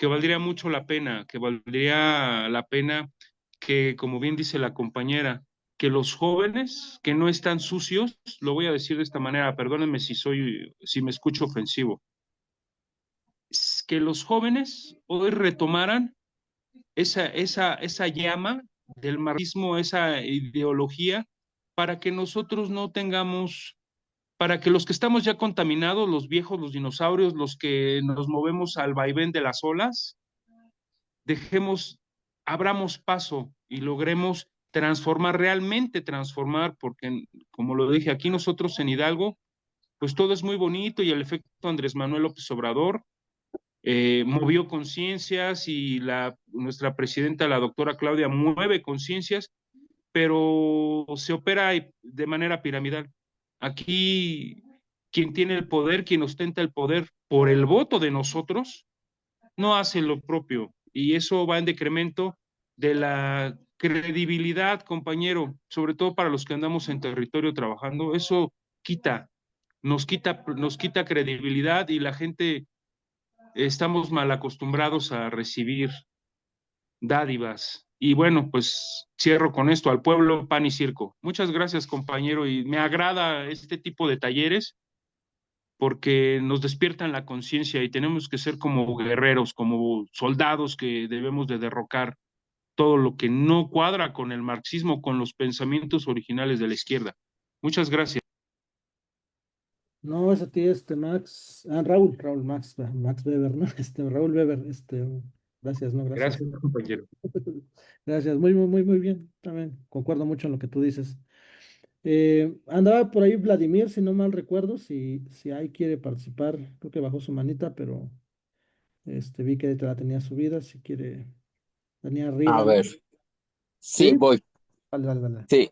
valdría mucho la pena, que valdría la pena que, como bien dice la compañera, que los jóvenes que no están sucios, lo voy a decir de esta manera, perdónenme si me escucho ofensivo, que los jóvenes hoy retomaran esa llama del marxismo, esa ideología, para que nosotros no tengamos, para que los que estamos ya contaminados, los viejos, los dinosaurios, los que nos movemos al vaivén de las olas, abramos paso y logremos transformar, realmente transformar, porque como lo dije aquí nosotros en Hidalgo, pues todo es muy bonito y el efecto Andrés Manuel López Obrador movió conciencias y nuestra presidenta, la doctora Claudia, mueve conciencias, pero se opera de manera piramidal. Aquí, quien tiene el poder, quien ostenta el poder por el voto de nosotros, no hace lo propio. Y eso va en decremento de la credibilidad, compañero, sobre todo para los que andamos en territorio trabajando. Eso nos quita credibilidad y la gente estamos mal acostumbrados a recibir dádivas. Y bueno, pues cierro con esto, al pueblo, pan y circo. Muchas gracias, compañero, y me agrada este tipo de talleres porque nos despiertan la conciencia y tenemos que ser como guerreros, como soldados que debemos de derrocar todo lo que no cuadra con el marxismo, con los pensamientos originales de la izquierda. Muchas gracias. No, es a ti, Max. Raúl, Max Weber, ¿no? Raúl Weber, gracias, no, gracias. Gracias, compañero. Gracias, muy bien. También concuerdo mucho en lo que tú dices. Andaba por ahí Vladimir, si no mal recuerdo, si ahí quiere participar, creo que bajó su manita, pero vi que te la tenía subida, si quiere, tenía A arriba, ¿no? ver, sí, ¿Sí? voy. Vale. Sí,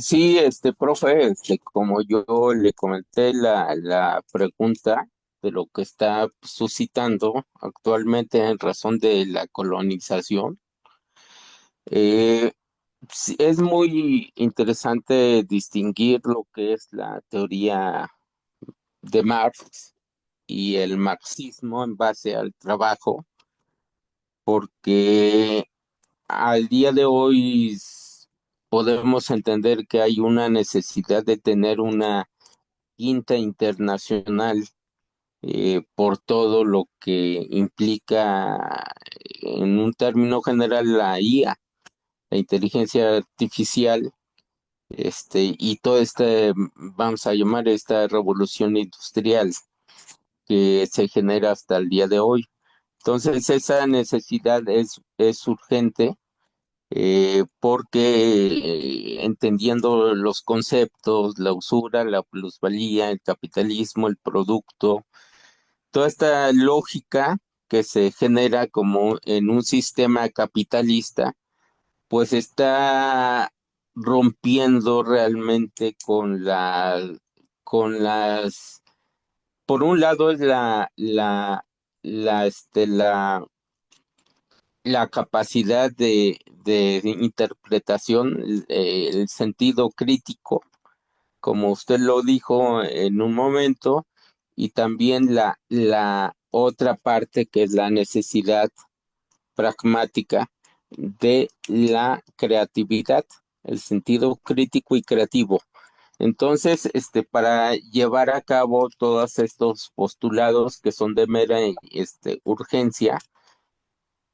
sí, profe, como yo le comenté la pregunta de lo que está suscitando actualmente en razón de la colonización, eh, sí, es muy interesante distinguir lo que es la teoría de Marx y el marxismo en base al trabajo, porque al día de hoy podemos entender que hay una necesidad de tener una quinta internacional por todo lo que implica en un término general la IA, la inteligencia artificial, y todo vamos a llamar esta revolución industrial que se genera hasta el día de hoy. Entonces, esa necesidad es urgente porque entendiendo los conceptos, la usura, la plusvalía, el capitalismo, el producto, toda esta lógica que se genera como en un sistema capitalista, pues está rompiendo realmente con las, por un lado es la, la capacidad de interpretación, el sentido crítico, como usted lo dijo en un momento, y también la otra parte que es la necesidad pragmática de la creatividad, el sentido crítico y creativo. Entonces, para llevar a cabo todos estos postulados que son de mera urgencia,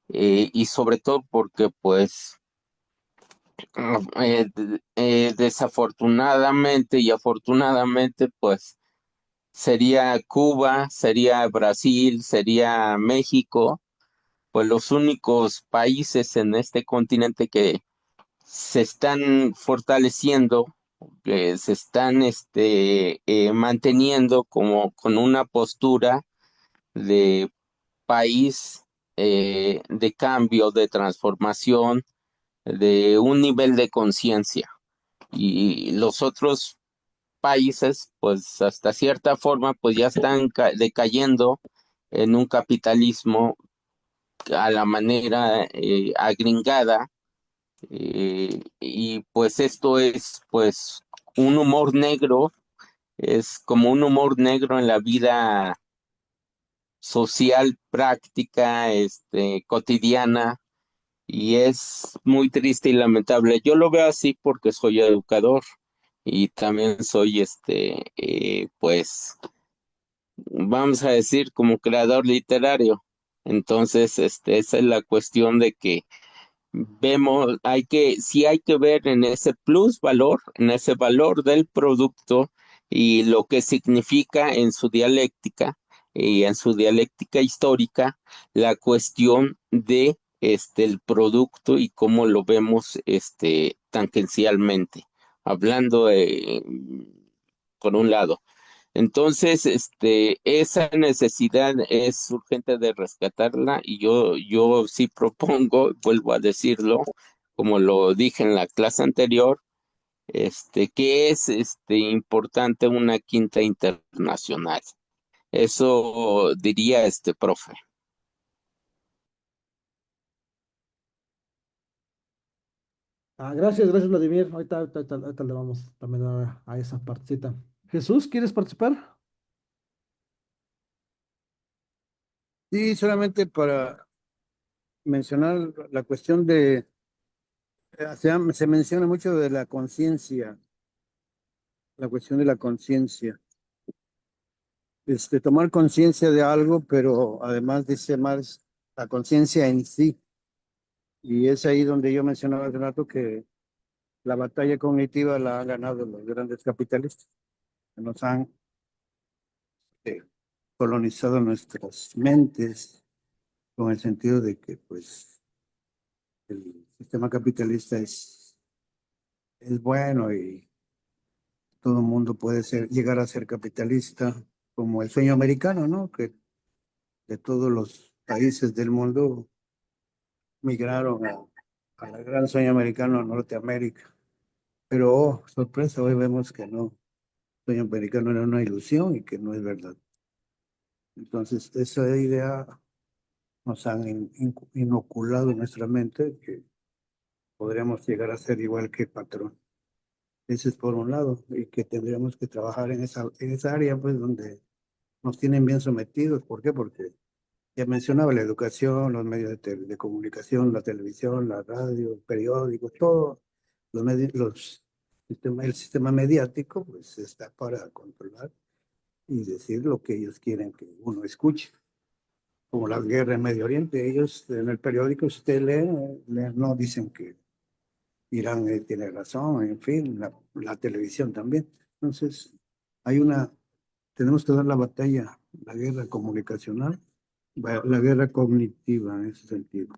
y sobre todo porque pues Desafortunadamente y afortunadamente, pues sería Cuba, sería Brasil, sería México, pues los únicos países en este continente que se están fortaleciendo, que se están manteniendo como con una postura de país de cambio, de transformación, de un nivel de conciencia. Y los otros países, pues hasta cierta forma, pues ya están decayendo en un capitalismo a la manera agringada, y pues esto es pues un humor negro, es como un humor negro en la vida social, práctica, cotidiana, y es muy triste y lamentable. Yo lo veo así porque soy educador y también soy pues vamos a decir como creador literario. Entonces, esa es la cuestión de que vemos, sí hay que ver en ese plus valor, en ese valor del producto y lo que significa en su dialéctica y en su dialéctica histórica, la cuestión de el producto y cómo lo vemos tangencialmente, hablando por un lado. Entonces, esa necesidad es urgente de rescatarla y yo sí propongo, vuelvo a decirlo, como lo dije en la clase anterior, que es importante una quinta internacional. Eso diría profe. Gracias, gracias, Vladimir. Ahorita le vamos también a esa partecita. Jesús, ¿quieres participar? Sí, solamente para mencionar la cuestión de, se menciona mucho de la conciencia, la cuestión de la conciencia. Tomar conciencia de algo, pero además dice más la conciencia en sí. Y es ahí donde yo mencionaba hace rato que la batalla cognitiva la han ganado los grandes capitalistas, que nos han eh, colonizado nuestras mentes con el sentido de que pues el sistema capitalista es bueno y todo el mundo puede llegar a ser capitalista, como el sueño americano, ¿no? Que de todos los países del mundo migraron a la gran sueño americano a Norteamérica. Pero, oh, sorpresa, hoy vemos que no, el sueño americano era una ilusión y que no es verdad. Entonces, esa idea nos han inoculado en nuestra mente que podríamos llegar a ser igual que el patrón. Ese es por un lado, y que tendríamos que trabajar en esa área, pues, donde nos tienen bien sometidos. ¿Por qué? Porque ya mencionaba la educación, los medios de comunicación, la televisión, la radio, periódicos, todo, el sistema mediático, pues, está para controlar y decir lo que ellos quieren que uno escuche. Como la guerra en Medio Oriente, ellos en el periódico, si usted lee, no dicen que Irán tiene razón, en fin, la televisión también. Entonces, tenemos que dar la batalla, la guerra comunicacional, la guerra cognitiva en ese sentido.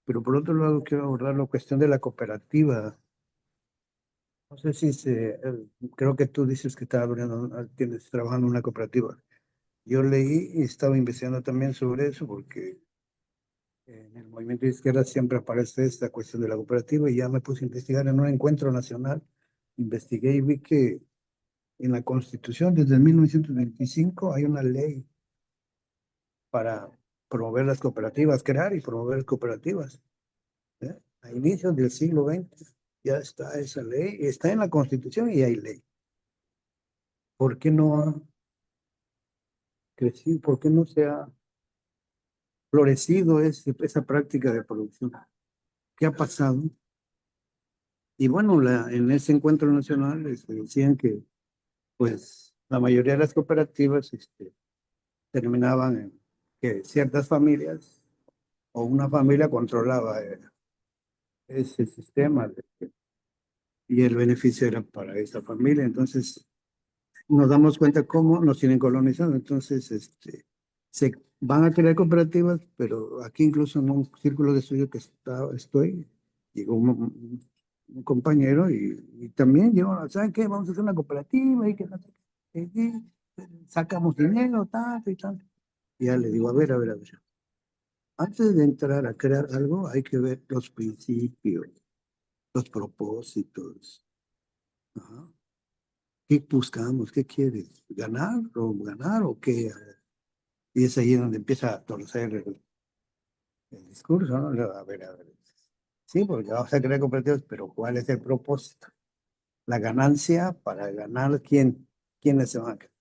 Pero por otro lado, quiero abordar la cuestión de la cooperativa. No sé si creo que tú dices que tienes trabajando en una cooperativa. Yo leí y estaba investigando también sobre eso porque en el movimiento de izquierda siempre aparece esta cuestión de la cooperativa y ya me puse a investigar en un encuentro nacional. Investigué y vi que en la Constitución desde 1925 hay una ley para promover las cooperativas, crear y promover cooperativas. ¿Eh? A inicios del siglo XX ya está esa ley, está en la Constitución y hay ley. ¿Por qué no ha crecido? ¿Por qué no se ha florecido esa práctica de producción? ¿Qué ha pasado? Y bueno, en ese encuentro nacional decían que pues la mayoría de las cooperativas terminaban en que ciertas familias o una familia controlaba ese sistema y el beneficio era para esta familia. Entonces nos damos cuenta cómo nos tienen colonizado. Entonces, se van a crear cooperativas, pero aquí incluso en un círculo de estudio que estoy, llegó un compañero y también llegó, ¿saben qué? Vamos a hacer una cooperativa y que no sé qué, sacamos dinero, tanto y tanto. Y ya le digo, a ver, a ver. Antes de entrar a crear algo, hay que ver los principios, los propósitos. Ajá. ¿Qué buscamos? ¿Qué quieres? ¿Ganar o qué? Y es ahí donde empieza a torcer el discurso, ¿no? Luego, a ver, a ver. Sí, porque vamos a crear cooperativas, pero ¿cuál es el propósito? La ganancia para ganar quiénes se van a quedar?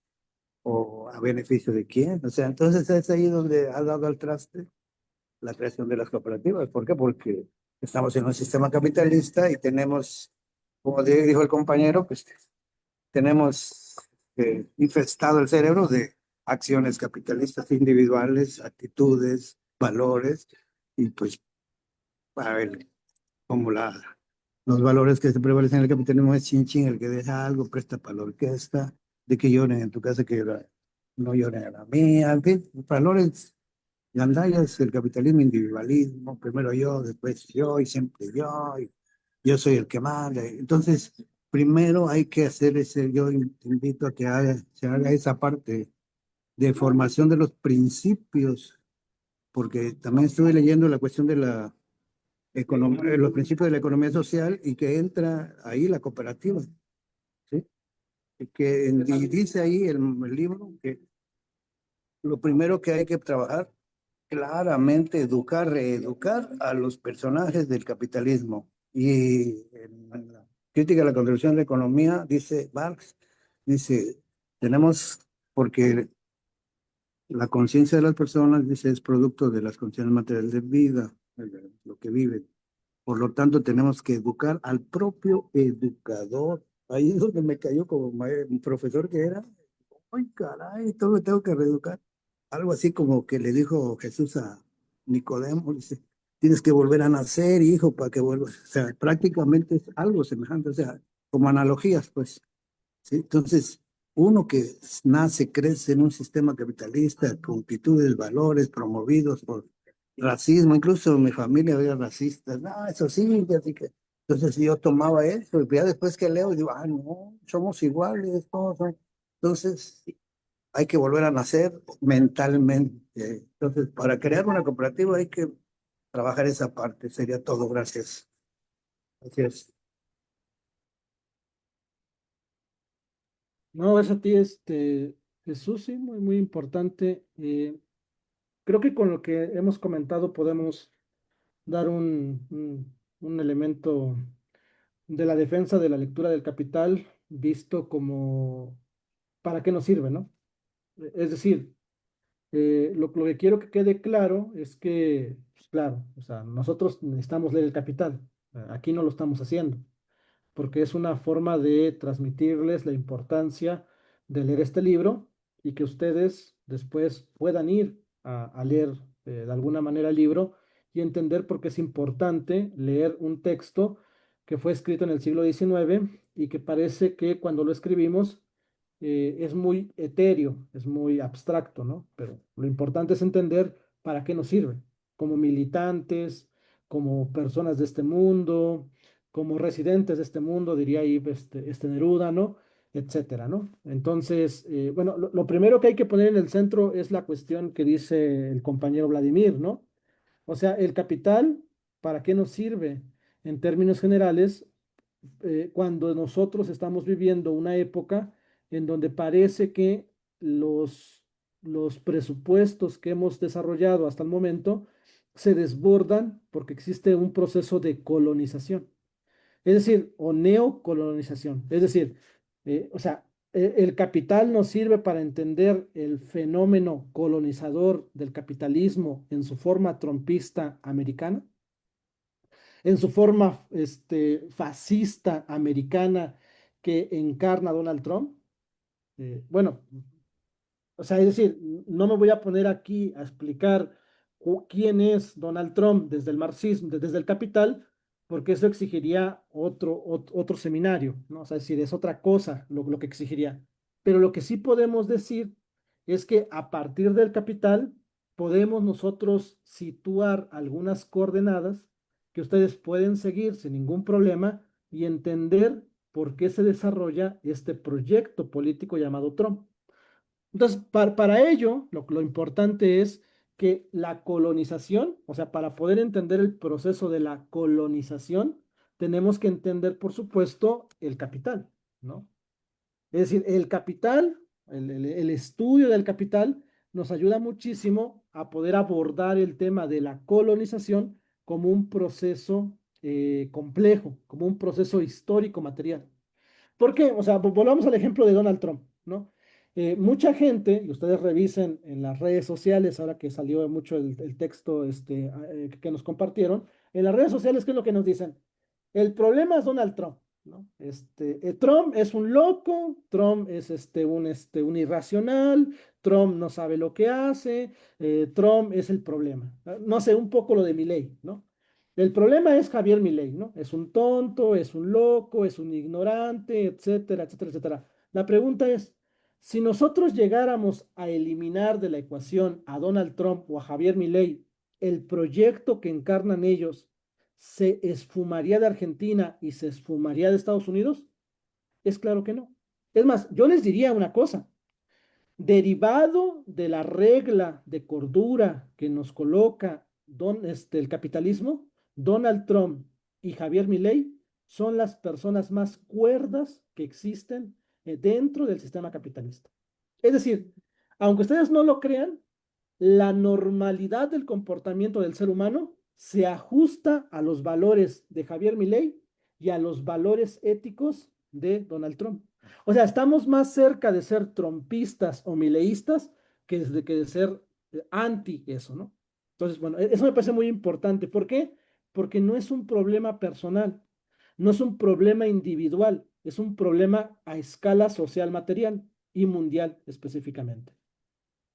¿O a beneficio de quién? O sea, entonces es ahí donde ha dado al traste la creación de las cooperativas. ¿Por qué? Porque estamos en un sistema capitalista y tenemos, como dijo el compañero, pues tenemos infestado el cerebro de acciones capitalistas individuales, actitudes, valores, y pues a ver, como los valores que se prevalecen en el capitalismo es chin chin, el que deja algo presta para la orquesta, de que lloren en tu casa, no lloren en la mía, en fin, valores gandallas, el capitalismo, individualismo, primero yo, después yo, y siempre yo, y yo soy el que manda. Entonces, primero hay que hacer ese, yo invito a que se haga esa parte de formación de los principios, porque también estuve leyendo la cuestión de los principios de la economía social y que entra ahí la cooperativa, ¿sí? Y dice ahí el libro que lo primero que hay que trabajar claramente educar, reeducar a los personajes del capitalismo. Y en la crítica a la contribución de la economía, dice Marx, dice, tenemos, porque la conciencia de las personas, dice, es producto de las condiciones materiales de vida, lo que viven. Por lo tanto, tenemos que educar al propio educador. Ahí es donde me cayó como un profesor que era, ¡ay, caray! Todo me tengo que reeducar. Algo así como que le dijo Jesús a Nicodemo, dice, tienes que volver a nacer, hijo, para que vuelvas. O sea, prácticamente es algo semejante, o sea, como analogías, pues. ¿Sí? Entonces, uno que nace, crece en un sistema capitalista con actitudes, valores promovidos por racismo, incluso en mi familia había racistas, no, eso sí, así que. Entonces yo tomaba eso, y ya después que leo, digo, ah, no, somos iguales, todos. Entonces, hay que volver a nacer mentalmente. Entonces, para crear una cooperativa hay que trabajar esa parte. Sería todo. Gracias. Gracias. No, es a ti, Jesús, sí, muy, muy importante. Creo que con lo que hemos comentado podemos dar un elemento de la defensa de la lectura del capital visto como para qué nos sirve, ¿no? Es decir, lo que quiero que quede claro es que, pues claro, o sea, nosotros necesitamos leer el capital. Aquí no lo estamos haciendo porque es una forma de transmitirles la importancia de leer este libro y que ustedes después puedan ir a leer de alguna manera el libro y entender por qué es importante leer un texto que fue escrito en el siglo XIX y que parece que cuando lo escribimos es muy etéreo, es muy abstracto, ¿no? Pero lo importante es entender para qué nos sirve, como militantes, como personas de este mundo, como residentes de este mundo, diría ahí este Neruda, ¿no? Etcétera, ¿no? Entonces, bueno, lo primero que hay que poner en el centro es la cuestión que dice el compañero Vladimir, ¿no? O sea, el capital, ¿para qué nos sirve? En términos generales, cuando nosotros estamos viviendo una época en donde parece que los presupuestos que hemos desarrollado hasta el momento se desbordan porque existe un proceso de colonización, es decir, o neocolonización, es decir, o sea, el capital nos sirve para entender el fenómeno colonizador del capitalismo en su forma trompista americana, en su forma fascista americana que encarna Donald Trump. Bueno, o sea, es decir, no me voy a poner aquí a explicar quién es Donald Trump desde el marxismo, desde el capital, porque eso exigiría otro seminario, ¿no? O sea, es decir, es otra cosa lo que exigiría. Pero lo que sí podemos decir es que a partir del capital podemos nosotros situar algunas coordenadas que ustedes pueden seguir sin ningún problema y entender por qué se desarrolla este proyecto político llamado Trump. Entonces, para ello, lo importante es que la colonización, o sea, para poder entender el proceso de la colonización, tenemos que entender, por supuesto, el capital, ¿no? Es decir, el capital, el estudio del capital, nos ayuda muchísimo a poder abordar el tema de la colonización como un proceso complejo, como un proceso histórico material. ¿Por qué? O sea, volvamos al ejemplo de Donald Trump, ¿no? Mucha gente, y ustedes revisen en las redes sociales, ahora que salió mucho el texto que nos compartieron, en las redes sociales, ¿qué es lo que nos dicen? El problema es Donald Trump, ¿no? Trump es un loco, Trump es un irracional, Trump no sabe lo que hace, Trump es el problema. No sé, un poco lo de Milei, ¿no? El problema es Javier Milei, ¿no? Es un tonto, es un loco, es un ignorante, etcétera, etcétera, etcétera. La pregunta es, si nosotros llegáramos a eliminar de la ecuación a Donald Trump o a Javier Milei, el proyecto que encarnan ellos se esfumaría de Argentina y se esfumaría de Estados Unidos? Es claro que no. Es más, yo les diría una cosa. Derivado de la regla de cordura que nos coloca el capitalismo, Donald Trump y Javier Milei son las personas más cuerdas que existen dentro del sistema capitalista. Es decir, aunque ustedes no lo crean, la normalidad del comportamiento del ser humano se ajusta a los valores de Javier Milei y a los valores éticos de Donald Trump. O sea, estamos más cerca de ser trompistas o mileístas que de ser anti eso, ¿no? Entonces, bueno, eso me parece muy importante. ¿Por qué? Porque no es un problema personal, no es un problema individual, es un problema a escala social material y mundial específicamente.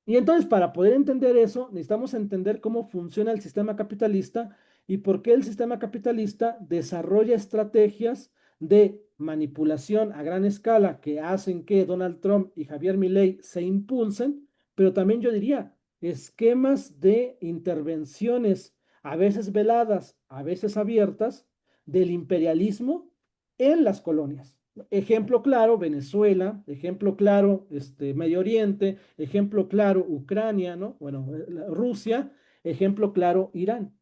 Y entonces, para poder entender eso, necesitamos entender cómo funciona el sistema capitalista y por qué el sistema capitalista desarrolla estrategias de manipulación a gran escala que hacen que Donald Trump y Javier Milei se impulsen, pero también yo diría esquemas de intervenciones, a veces veladas, a veces abiertas, del imperialismo en las colonias. Ejemplo claro, Venezuela, ejemplo claro, Medio Oriente, ejemplo claro, Ucrania, ¿no? Bueno, Rusia, ejemplo claro, Irán.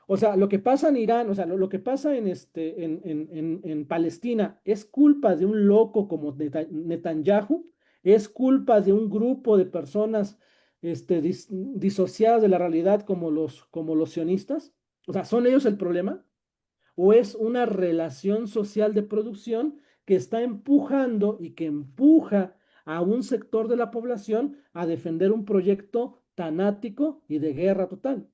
O sea, lo que pasa en Irán, o sea, lo que pasa en Palestina es culpa de un loco como Netanyahu, es culpa de un grupo de personas disociadas de la realidad como los sionistas. O sea, ¿son ellos el problema? ¿O es una relación social de producción que está empujando y que empuja a un sector de la población a defender un proyecto tanático y de guerra total?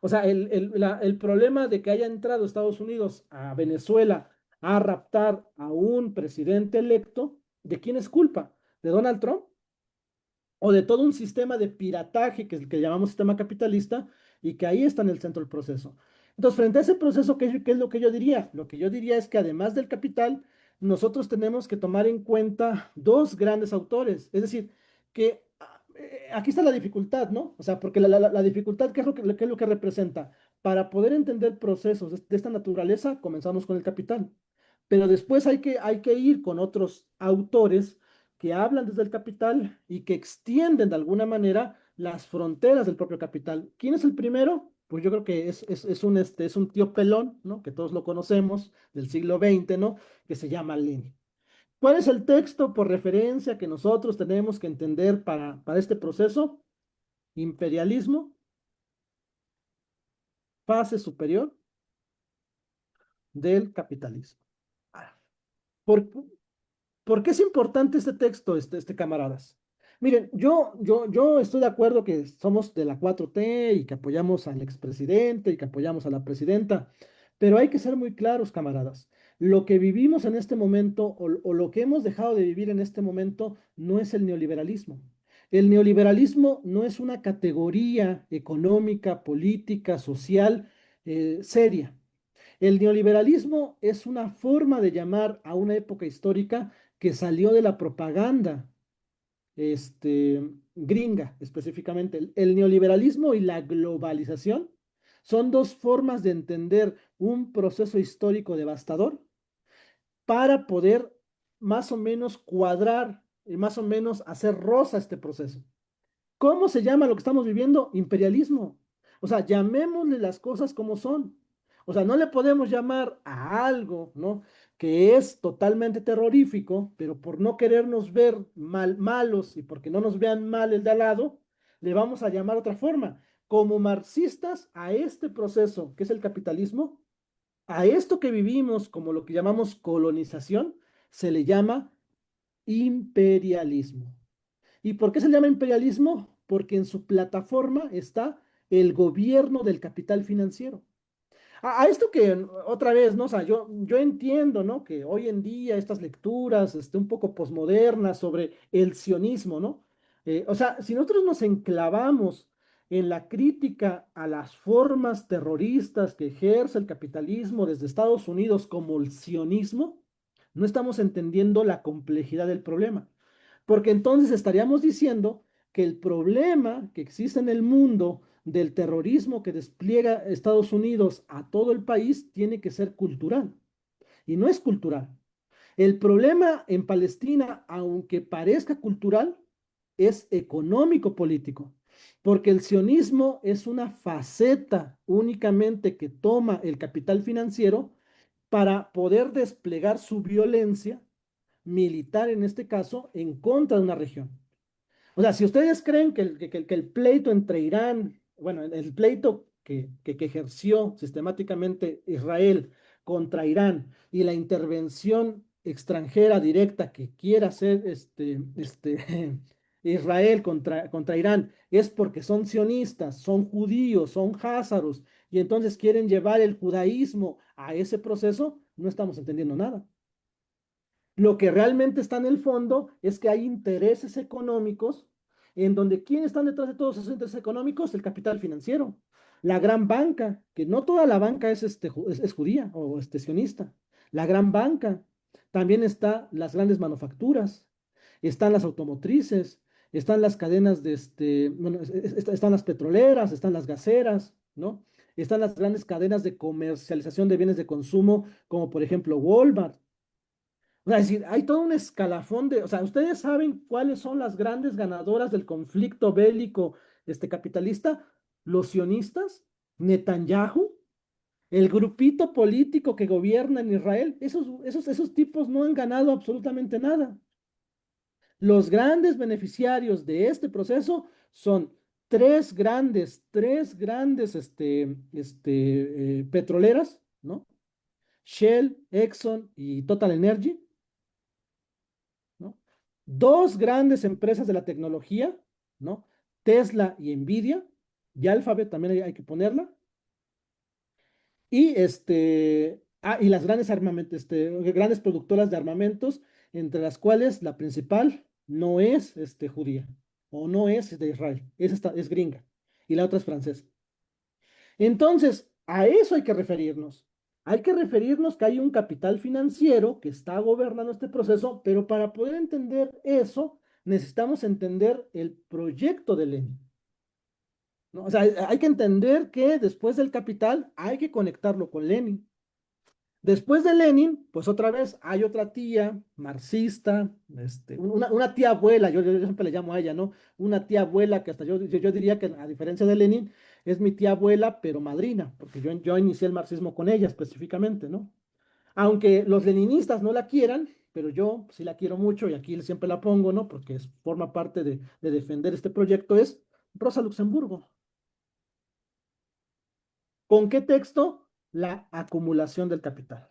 O sea, el problema de que haya entrado Estados Unidos a Venezuela a raptar a un presidente electo, ¿de quién es culpa? ¿De Donald Trump? ¿O de todo un sistema de pirataje que es el que llamamos sistema capitalista y que ahí está en el centro del proceso? Entonces, frente a ese proceso, ¿qué es lo que yo diría? Lo que yo diría es que además del capital, nosotros tenemos que tomar en cuenta dos grandes autores. Es decir, que aquí está la dificultad, ¿no? O sea, porque la dificultad, ¿qué es lo que representa? Para poder entender procesos de esta naturaleza, comenzamos con el capital. Pero después hay que ir con otros autores que hablan desde el capital y que extienden de alguna manera las fronteras del propio capital. ¿Quién es el primero? Pues yo creo que es un tío pelón, ¿no? Que todos lo conocemos, del siglo XX, ¿no? Que se llama Lenin. ¿Cuál es el texto por referencia que nosotros tenemos que entender para este proceso? Imperialismo, fase superior del capitalismo. ¿Por, ¿Por qué es importante este texto, camaradas? Miren, yo estoy de acuerdo que somos de la 4T y que apoyamos al expresidente y que apoyamos a la presidenta, pero hay que ser muy claros, camaradas. Lo que vivimos en este momento o lo que hemos dejado de vivir en este momento no es el neoliberalismo. El neoliberalismo no es una categoría económica, política, social seria. El neoliberalismo es una forma de llamar a una época histórica que salió de la propaganda gringa específicamente. El neoliberalismo y la globalización son dos formas de entender un proceso histórico devastador para poder más o menos cuadrar y más o menos hacer rosa este proceso. ¿Cómo se llama lo que estamos viviendo? Imperialismo. O sea, llamémosle las cosas como son. O sea, no le podemos llamar a algo, ¿no? Que es totalmente terrorífico, pero por no querernos ver malos y porque no nos vean mal el de al lado, le vamos a llamar otra forma. Como marxistas a este proceso, que es el capitalismo, a esto que vivimos como lo que llamamos colonización, se le llama imperialismo. ¿Y por qué se le llama imperialismo? Porque en su plataforma está el gobierno del capital financiero. A esto que otra vez, ¿no? O sea, yo entiendo, ¿no? Que hoy en día estas lecturas, un poco posmodernas sobre el sionismo, ¿no? O sea, si nosotros nos enclavamos en la crítica a las formas terroristas que ejerce el capitalismo desde Estados Unidos como el sionismo, no estamos entendiendo la complejidad del problema. Porque entonces estaríamos diciendo que el problema que existe en el mundo del terrorismo que despliega Estados Unidos a todo el país tiene que ser cultural. Y no es cultural. El problema en Palestina, aunque parezca cultural, es económico-político. Porque el sionismo es una faceta únicamente que toma el capital financiero para poder desplegar su violencia militar, en este caso, en contra de una región. O sea, si ustedes creen que el pleito entre Irán, bueno, el pleito que ejerció sistemáticamente Israel contra Irán y la intervención extranjera directa que quiera hacer Israel contra Irán es porque son sionistas, son judíos, son házaros, y entonces quieren llevar el judaísmo a ese proceso, no estamos entendiendo nada. Lo que realmente está en el fondo es que hay intereses económicos en donde ¿quién están detrás de todos esos intereses económicos? El capital financiero, la gran banca, que no toda la banca es judía o sionista. La gran banca, también están las grandes manufacturas, están las automotrices, están las cadenas bueno, están las petroleras, están las gaseras, ¿no? Están las grandes cadenas de comercialización de bienes de consumo, como por ejemplo Walmart. O sea, es decir, hay todo un escalafón de, o sea, ustedes saben cuáles son las grandes ganadoras del conflicto bélico capitalista, los sionistas, Netanyahu, el grupito político que gobierna en Israel, esos tipos no han ganado absolutamente nada. Los grandes beneficiarios de este proceso son tres grandes petroleras, ¿no? Shell, Exxon y Total Energy, ¿no? Dos grandes empresas de la tecnología, ¿no? Tesla y Nvidia, y Alphabet también hay que ponerla, y y las grandes grandes productoras de armamentos, entre las cuales la principal no es judía, o no es de Israel, es gringa, y la otra es francesa. Entonces, a eso hay que referirnos. Hay que referirnos que hay un capital financiero que está gobernando este proceso, pero para poder entender eso, necesitamos entender el proyecto de Lenin, ¿no? O sea, hay que entender que después del capital hay que conectarlo con Lenin. Después de Lenin, pues otra vez hay otra tía marxista, una tía abuela, yo siempre le llamo a ella, ¿no? Una tía abuela que hasta yo diría que a diferencia de Lenin, es mi tía abuela, pero madrina, porque yo inicié el marxismo con ella específicamente, ¿no? Aunque los leninistas no la quieran, pero yo sí la quiero mucho y aquí siempre la pongo, ¿no? Porque forma parte de defender este proyecto, es Rosa Luxemburgo. ¿Con qué texto? La acumulación del capital.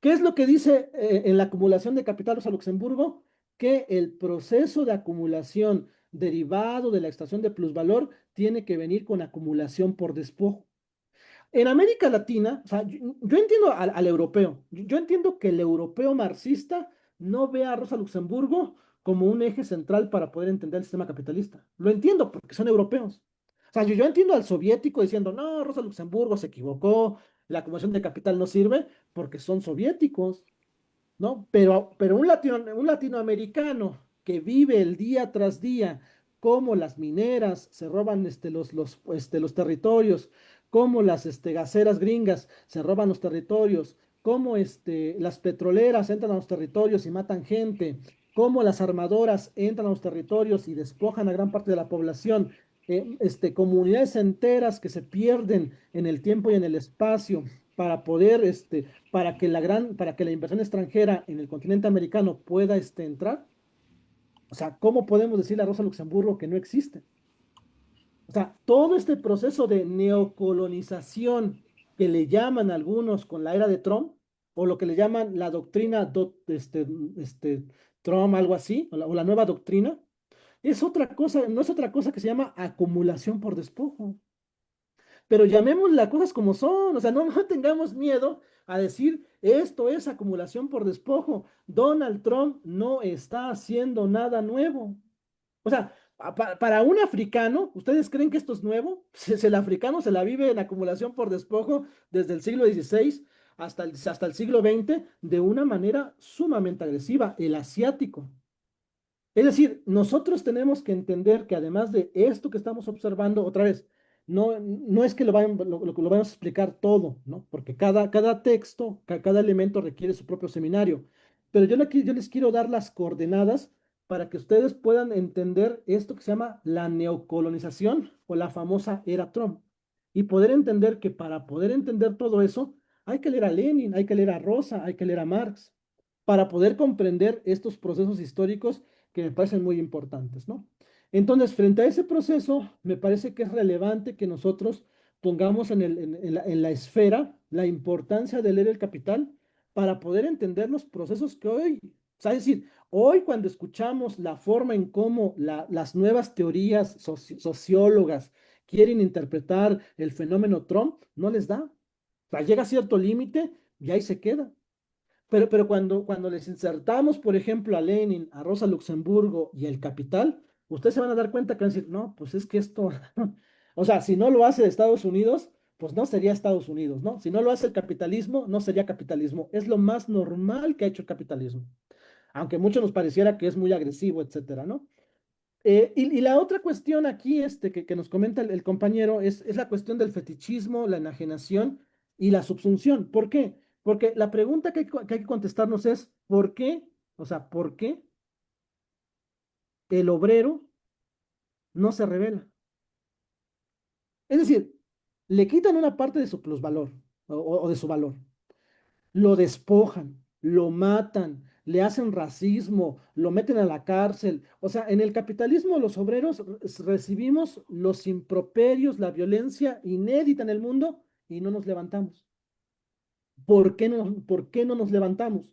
¿Qué es lo que dice en la acumulación de capital Rosa Luxemburgo? Que el proceso de acumulación derivado de la extracción de plusvalor tiene que venir con acumulación por despojo. En América Latina, o sea, yo entiendo al europeo, yo entiendo que el europeo marxista no ve a Rosa Luxemburgo como un eje central para poder entender el sistema capitalista. Lo entiendo porque son europeos. O sea, yo entiendo al soviético diciendo, no, Rosa Luxemburgo se equivocó, la acumulación de capital no sirve porque son soviéticos. ¿No? Pero un latinoamericano que vive el día tras día, cómo las mineras se roban los territorios, cómo las gaseras gringas se roban los territorios, cómo las petroleras entran a los territorios y matan gente, cómo las armadoras entran a los territorios y despojan a gran parte de la población, comunidades enteras que se pierden en el tiempo y en el espacio para poder para que la inversión extranjera en el continente americano pueda entrar. O sea, ¿cómo podemos decirle a Rosa Luxemburgo que no existe? O sea, todo este proceso de neocolonización que le llaman algunos con la era de Trump, o lo que le llaman la doctrina Trump, algo así, o la nueva doctrina, es otra cosa, no es otra cosa que se llama acumulación por despojo. Pero llamémosle las cosas como son, o sea, no tengamos miedo a decir esto es acumulación por despojo. Donald Trump no está haciendo nada nuevo. O sea, para un africano, ¿ustedes creen que esto es nuevo? Si el africano se la vive en acumulación por despojo desde el siglo XVI hasta el siglo XX de una manera sumamente agresiva, el asiático. Es decir, nosotros tenemos que entender que además de esto que estamos observando, otra vez, no es que lo vayamos a explicar todo, ¿no? Porque cada texto, cada elemento requiere su propio seminario. Pero yo les quiero dar las coordenadas para que ustedes puedan entender esto que se llama la neocolonización o la famosa era Trump. Y poder entender que para poder entender todo eso, hay que leer a Lenin, hay que leer a Rosa, hay que leer a Marx, para poder comprender estos procesos históricos que me parecen muy importantes, ¿no? Entonces, frente a ese proceso, me parece que es relevante que nosotros pongamos en la esfera la importancia de leer el Capital para poder entender los procesos que hoy, o sea, es decir, hoy cuando escuchamos la forma en cómo las nuevas teorías sociólogas quieren interpretar el fenómeno Trump, no les da. O sea, llega a cierto límite y ahí se queda. Pero cuando les insertamos, por ejemplo, a Lenin, a Rosa Luxemburgo y el Capital, ustedes se van a dar cuenta que van a decir, no, pues es que esto, o sea, si no lo hace Estados Unidos, pues no sería Estados Unidos, ¿no? Si no lo hace el capitalismo, no sería capitalismo. Es lo más normal que ha hecho el capitalismo, aunque mucho nos pareciera que es muy agresivo, etcétera, ¿no? Y la otra cuestión aquí que nos comenta el compañero es la cuestión del fetichismo, la enajenación y la subsunción. ¿Por qué? Porque la pregunta que hay que contestarnos es, ¿por qué? O sea, ¿por qué el obrero no se revela? Es decir, le quitan una parte de su plusvalor o de su valor, lo despojan, lo matan, le hacen racismo, lo meten a la cárcel. O sea, en el capitalismo los obreros recibimos los improperios, la violencia inédita en el mundo y no nos levantamos. ¿Por qué no nos levantamos?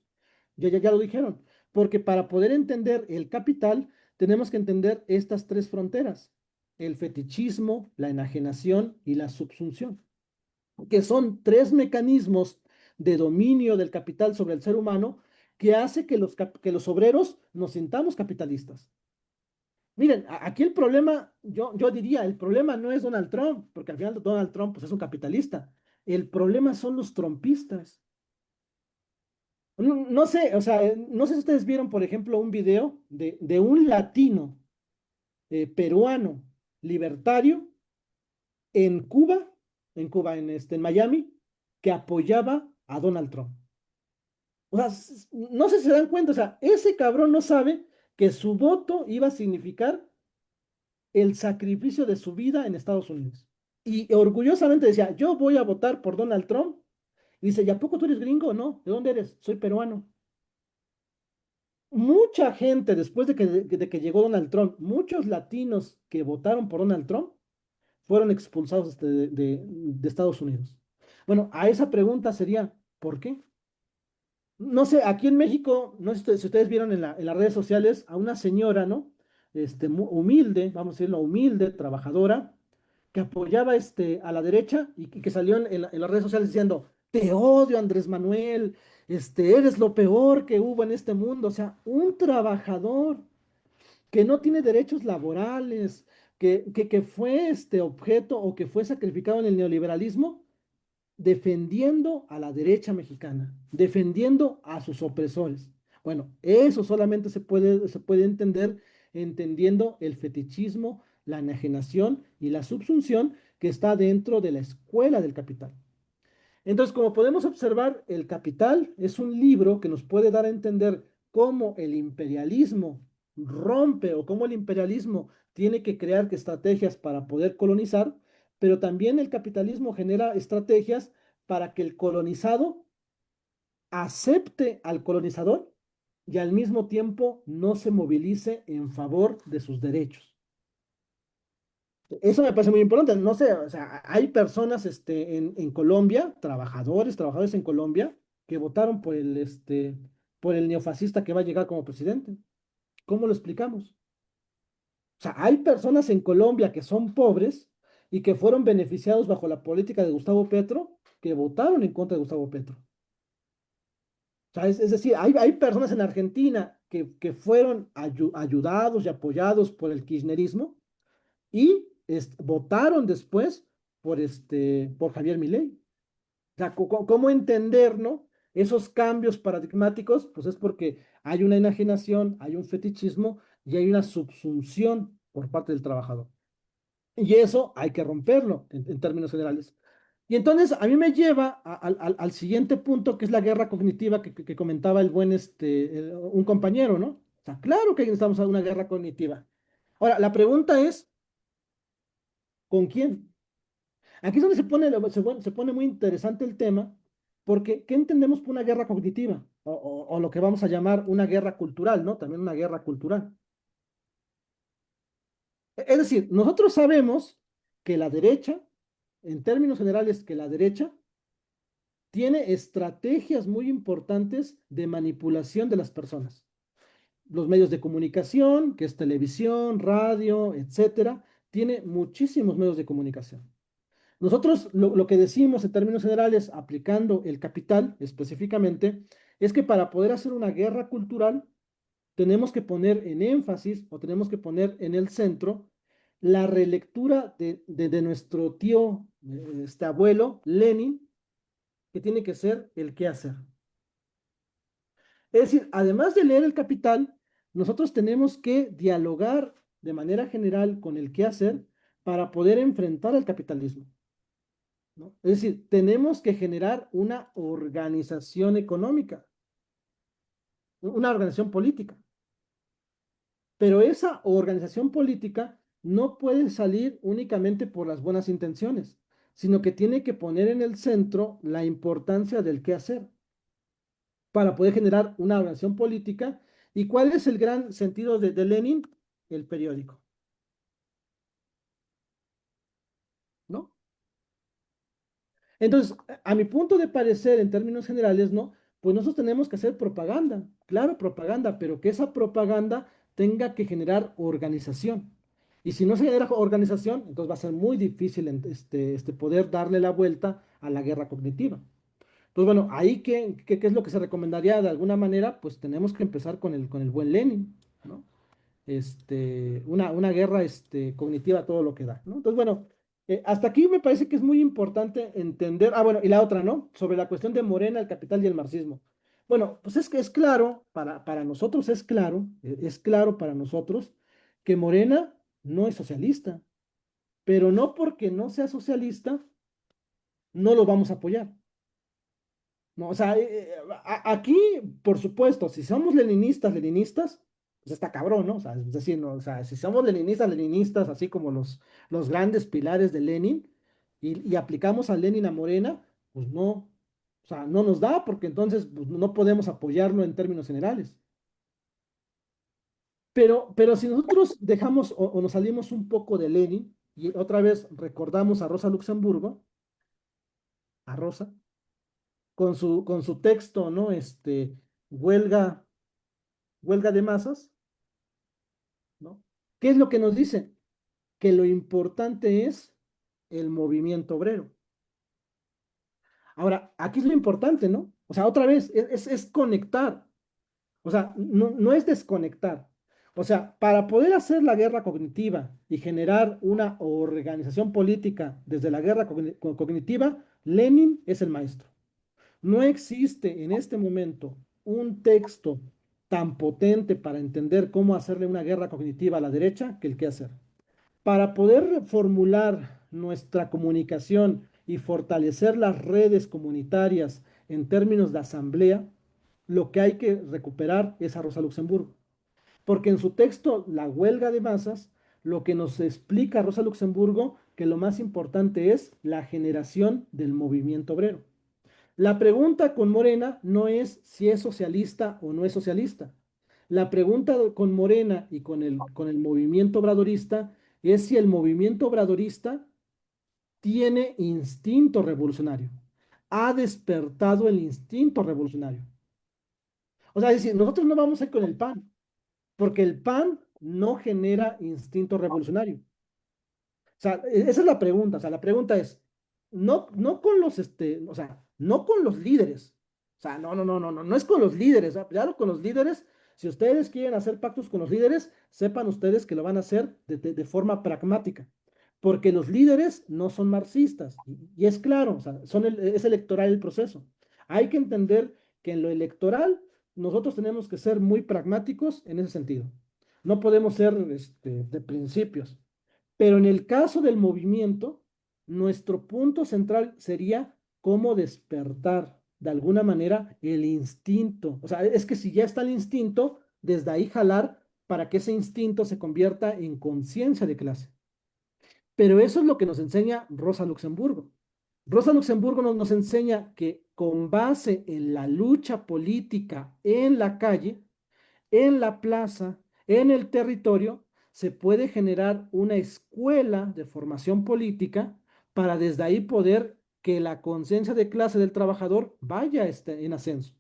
Ya lo dijeron, porque para poder entender el capital tenemos que entender estas tres fronteras, el fetichismo, la enajenación y la subsunción, que son tres mecanismos de dominio del capital sobre el ser humano que hace que los obreros nos sintamos capitalistas. Miren, aquí el problema, yo diría, el problema no es Donald Trump, porque al final Donald Trump pues, es un capitalista. El problema son los trumpistas. No sé, o sea, no sé si ustedes vieron, por ejemplo, un video de un latino peruano libertario en Miami, que apoyaba a Donald Trump. O sea, no sé si se dan cuenta, o sea, ese cabrón no sabe que su voto iba a significar el sacrificio de su vida en Estados Unidos. Y orgullosamente decía, yo voy a votar por Donald Trump. Y dice, ¿y a poco tú eres gringo? No, ¿de dónde eres? Soy peruano. Mucha gente, después de que llegó Donald Trump, muchos latinos que votaron por Donald Trump fueron expulsados de Estados Unidos. Bueno, a esa pregunta sería, ¿por qué? No sé, aquí en México, no sé si ustedes vieron en las redes sociales a una señora, ¿no? Humilde, vamos a decirlo, humilde, trabajadora, que apoyaba a la derecha y que salió en las redes sociales diciendo, te odio, Andrés Manuel, eres lo peor que hubo en este mundo. O sea, un trabajador que no tiene derechos laborales, que fue objeto o que fue sacrificado en el neoliberalismo defendiendo a la derecha mexicana, defendiendo a sus opresores. Bueno, eso solamente se puede entender entendiendo el fetichismo, la enajenación y la subsunción que está dentro de la escuela del capital. Entonces, como podemos observar, El Capital es un libro que nos puede dar a entender cómo el imperialismo rompe o cómo el imperialismo tiene que crear estrategias para poder colonizar, pero también el capitalismo genera estrategias para que el colonizado acepte al colonizador y al mismo tiempo no se movilice en favor de sus derechos. Eso me parece muy importante. No sé, o sea, hay personas en Colombia, trabajadores en Colombia, que votaron por el neofascista que va a llegar como presidente. ¿Cómo lo explicamos? O sea, hay personas en Colombia que son pobres y que fueron beneficiados bajo la política de Gustavo Petro, que votaron en contra de Gustavo Petro. O sea, es decir, hay personas en Argentina que fueron ayudados y apoyados por el kirchnerismo y votaron después por Javier Milei. O sea, ¿cómo entender, no? Esos cambios paradigmáticos, pues es porque hay una enajenación, hay un fetichismo y hay una subsunción por parte del trabajador. Y eso hay que romperlo en términos generales. Y entonces a mí me lleva al siguiente punto, que es la guerra cognitiva que comentaba el buen, un compañero, ¿no? O sea, claro que necesitamos una guerra cognitiva. Ahora, la pregunta es, ¿con quién? Aquí es donde se pone muy interesante el tema, porque ¿qué entendemos por una guerra cognitiva? O lo que vamos a llamar una guerra cultural, ¿no? También una guerra cultural. Es decir, nosotros sabemos que la derecha, en términos generales, que la derecha tiene estrategias muy importantes de manipulación de las personas. Los medios de comunicación, que es televisión, radio, etcétera, tiene muchísimos medios de comunicación. Nosotros lo que decimos en términos generales, aplicando el capital específicamente, es que para poder hacer una guerra cultural, tenemos que poner en énfasis o tenemos que poner en el centro la relectura de nuestro tío, este abuelo, Lenin, que tiene que ser el qué hacer. Es decir, además de leer el capital, nosotros tenemos que dialogar de manera general con el qué hacer para poder enfrentar al capitalismo, ¿no? Es decir, tenemos que generar una organización económica, una organización política. Pero esa organización política no puede salir únicamente por las buenas intenciones, sino que tiene que poner en el centro la importancia del qué hacer para poder generar una organización política. ¿Y cuál es el gran sentido de Lenin? El periódico, ¿no? Entonces, a mi punto de parecer, en términos generales, ¿no? Pues nosotros tenemos que hacer propaganda, claro, propaganda, pero que esa propaganda tenga que generar organización. Y si no se genera organización, entonces va a ser muy difícil poder darle la vuelta a la guerra cognitiva. Pues bueno, ahí qué es lo que se recomendaría de alguna manera, pues tenemos que empezar con el buen Lenin, ¿no? Una guerra cognitiva a todo lo que da, ¿no? Entonces, bueno, hasta aquí me parece que es muy importante entender, bueno, y la otra, ¿no? Sobre la cuestión de Morena, el capital y el marxismo. Bueno, pues es que es claro, para nosotros es claro para nosotros que Morena no es socialista, pero no porque no sea socialista, no lo vamos a apoyar. No, o sea, aquí, por supuesto, si somos leninistas, pues está cabrón, ¿no? O sea, es decir, no, o sea, si somos leninistas, así como los grandes pilares de Lenin, y aplicamos a Lenin a Morena, pues no, o sea, no nos da, porque entonces pues, no podemos apoyarlo en términos generales. Pero si nosotros dejamos o nos salimos un poco de Lenin, y otra vez recordamos a Rosa Luxemburgo, a Rosa, con su texto, ¿no? Huelga, huelga de masas, ¿no? ¿Qué es lo que nos dice? Que lo importante es el movimiento obrero. Ahora, aquí es lo importante, ¿no? O sea, otra vez, es conectar. O sea, no es desconectar. O sea, para poder hacer la guerra cognitiva y generar una organización política desde la guerra cognitiva, Lenin es el maestro. No existe en este momento un texto tan potente para entender cómo hacerle una guerra cognitiva a la derecha que el que hacer. Para poder formular nuestra comunicación y fortalecer las redes comunitarias en términos de asamblea, lo que hay que recuperar es a Rosa Luxemburgo. Porque en su texto, La huelga de masas, lo que nos explica Rosa Luxemburgo, que lo más importante es la generación del movimiento obrero. La pregunta con Morena no es si es socialista o no es socialista. La pregunta con Morena y con el movimiento obradorista es si el movimiento obradorista tiene instinto revolucionario. Ha despertado el instinto revolucionario. O sea, es decir, nosotros no vamos a ir con el PAN, porque el PAN no genera instinto revolucionario. O sea, esa es la pregunta. O sea, la pregunta es, no con los, o sea, no con los líderes. O sea, no es con los líderes. Ya con los líderes, si ustedes quieren hacer pactos con los líderes, sepan ustedes que lo van a hacer de forma pragmática. Porque los líderes no son marxistas. Y es claro, o sea, es electoral el proceso. Hay que entender que en lo electoral nosotros tenemos que ser muy pragmáticos en ese sentido. No podemos ser de principios. Pero en el caso del movimiento, nuestro punto central sería cómo despertar de alguna manera el instinto. O sea, es que si ya está el instinto, desde ahí jalar para que ese instinto se convierta en conciencia de clase. Pero eso es lo que nos enseña Rosa Luxemburgo. Rosa Luxemburgo nos enseña que con base en la lucha política en la calle, en la plaza, en el territorio, se puede generar una escuela de formación política para desde ahí poder que la conciencia de clase del trabajador vaya en ascenso.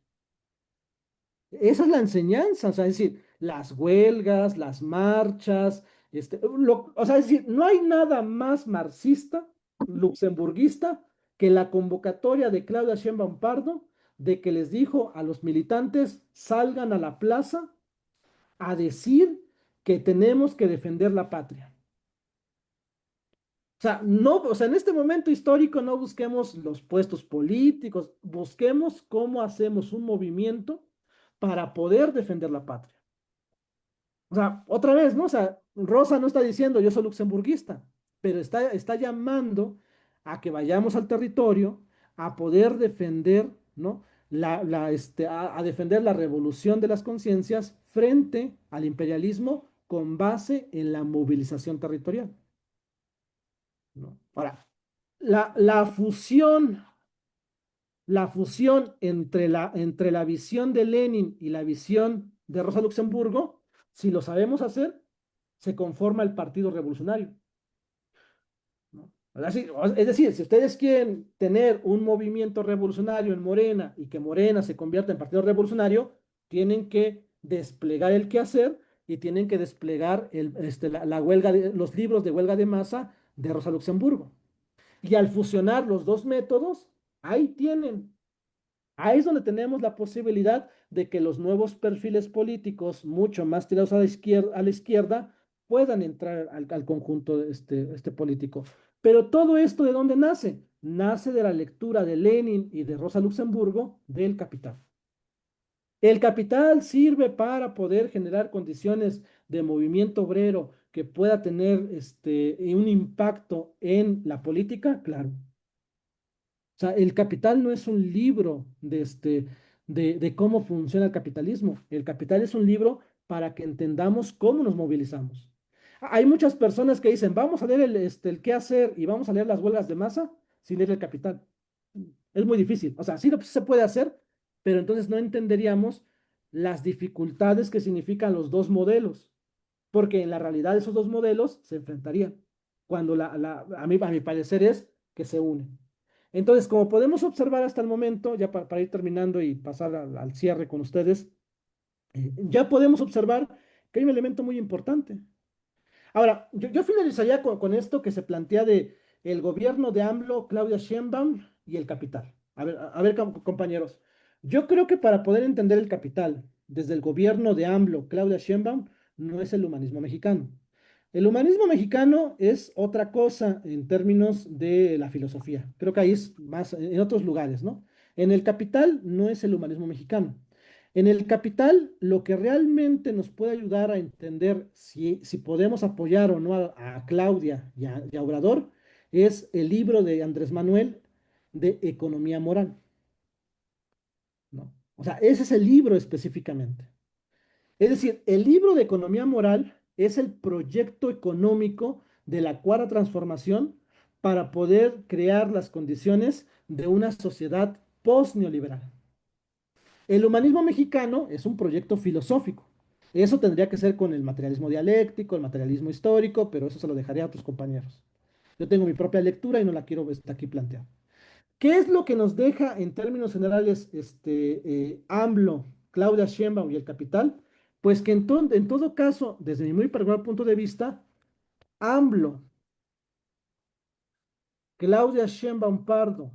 Esa es la enseñanza, o sea, es decir, las huelgas, las marchas, o sea, es decir, no hay nada más marxista, luxemburguista, que la convocatoria de Claudia Sheinbaum Pardo de que les dijo a los militantes, salgan a la plaza a decir que tenemos que defender la patria. O sea, no, o sea, en este momento histórico no busquemos los puestos políticos, busquemos cómo hacemos un movimiento para poder defender la patria. O sea, otra vez, ¿no? O sea, Rosa no está diciendo yo soy luxemburguista, pero está llamando a que vayamos al territorio a poder defender, ¿no? A defender la revolución de las conciencias frente al imperialismo con base en la movilización territorial, ¿no? Ahora, la fusión, la fusión entre la visión de Lenin y la visión de Rosa Luxemburgo, si lo sabemos hacer, se conforma el Partido Revolucionario, ¿no? Es decir, si ustedes quieren tener un movimiento revolucionario en Morena y que Morena se convierta en Partido Revolucionario, tienen que desplegar el quehacer y tienen que desplegar la huelga los libros de huelga de masa de Rosa Luxemburgo. Y al fusionar los dos métodos, ahí tienen. Ahí es donde tenemos la posibilidad de que los nuevos perfiles políticos, mucho más tirados a la izquierda, puedan entrar al conjunto político. Pero todo esto, ¿de dónde nace? Nace de la lectura de Lenin y de Rosa Luxemburgo del Capital. El capital sirve para poder generar condiciones de movimiento obrero que pueda tener un impacto en la política, claro. O sea, el capital no es un libro de cómo funciona el capitalismo. El capital es un libro para que entendamos cómo nos movilizamos. Hay muchas personas que dicen, vamos a leer el qué hacer y vamos a leer las huelgas de masa sin leer el capital. Es muy difícil. O sea, sí se puede hacer, pero entonces no entenderíamos las dificultades que significan los dos modelos, porque en la realidad esos dos modelos se enfrentarían, cuando a mi parecer es que se unen. Entonces, como podemos observar hasta el momento, ya para ir terminando y pasar al cierre con ustedes, ya podemos observar que hay un elemento muy importante. Ahora, yo finalizaría con esto que se plantea de el gobierno de AMLO, Claudia Sheinbaum y el capital. A ver, compañeros, yo creo que para poder entender el capital desde el gobierno de AMLO, Claudia Sheinbaum, no es el humanismo mexicano. El humanismo mexicano es otra cosa en términos de la filosofía. Creo que ahí es más en otros lugares, ¿no? En el Capital no es el humanismo mexicano. En el Capital, lo que realmente nos puede ayudar a entender si podemos apoyar o no a Claudia y a Obrador es el libro de Andrés Manuel de Economía Moral, ¿no? O sea, ese es el libro específicamente. Es decir, el libro de Economía Moral es el proyecto económico de la cuarta transformación para poder crear las condiciones de una sociedad post-neoliberal. El humanismo mexicano es un proyecto filosófico. Eso tendría que ser con el materialismo dialéctico, el materialismo histórico, pero eso se lo dejaré a otros compañeros. Yo tengo mi propia lectura y no la quiero aquí plantear. ¿Qué es lo que nos deja en términos generales AMLO, Claudia Sheinbaum y el Capital? Pues que en todo caso, desde mi muy particular punto de vista, AMLO, Claudia Sheinbaum Pardo,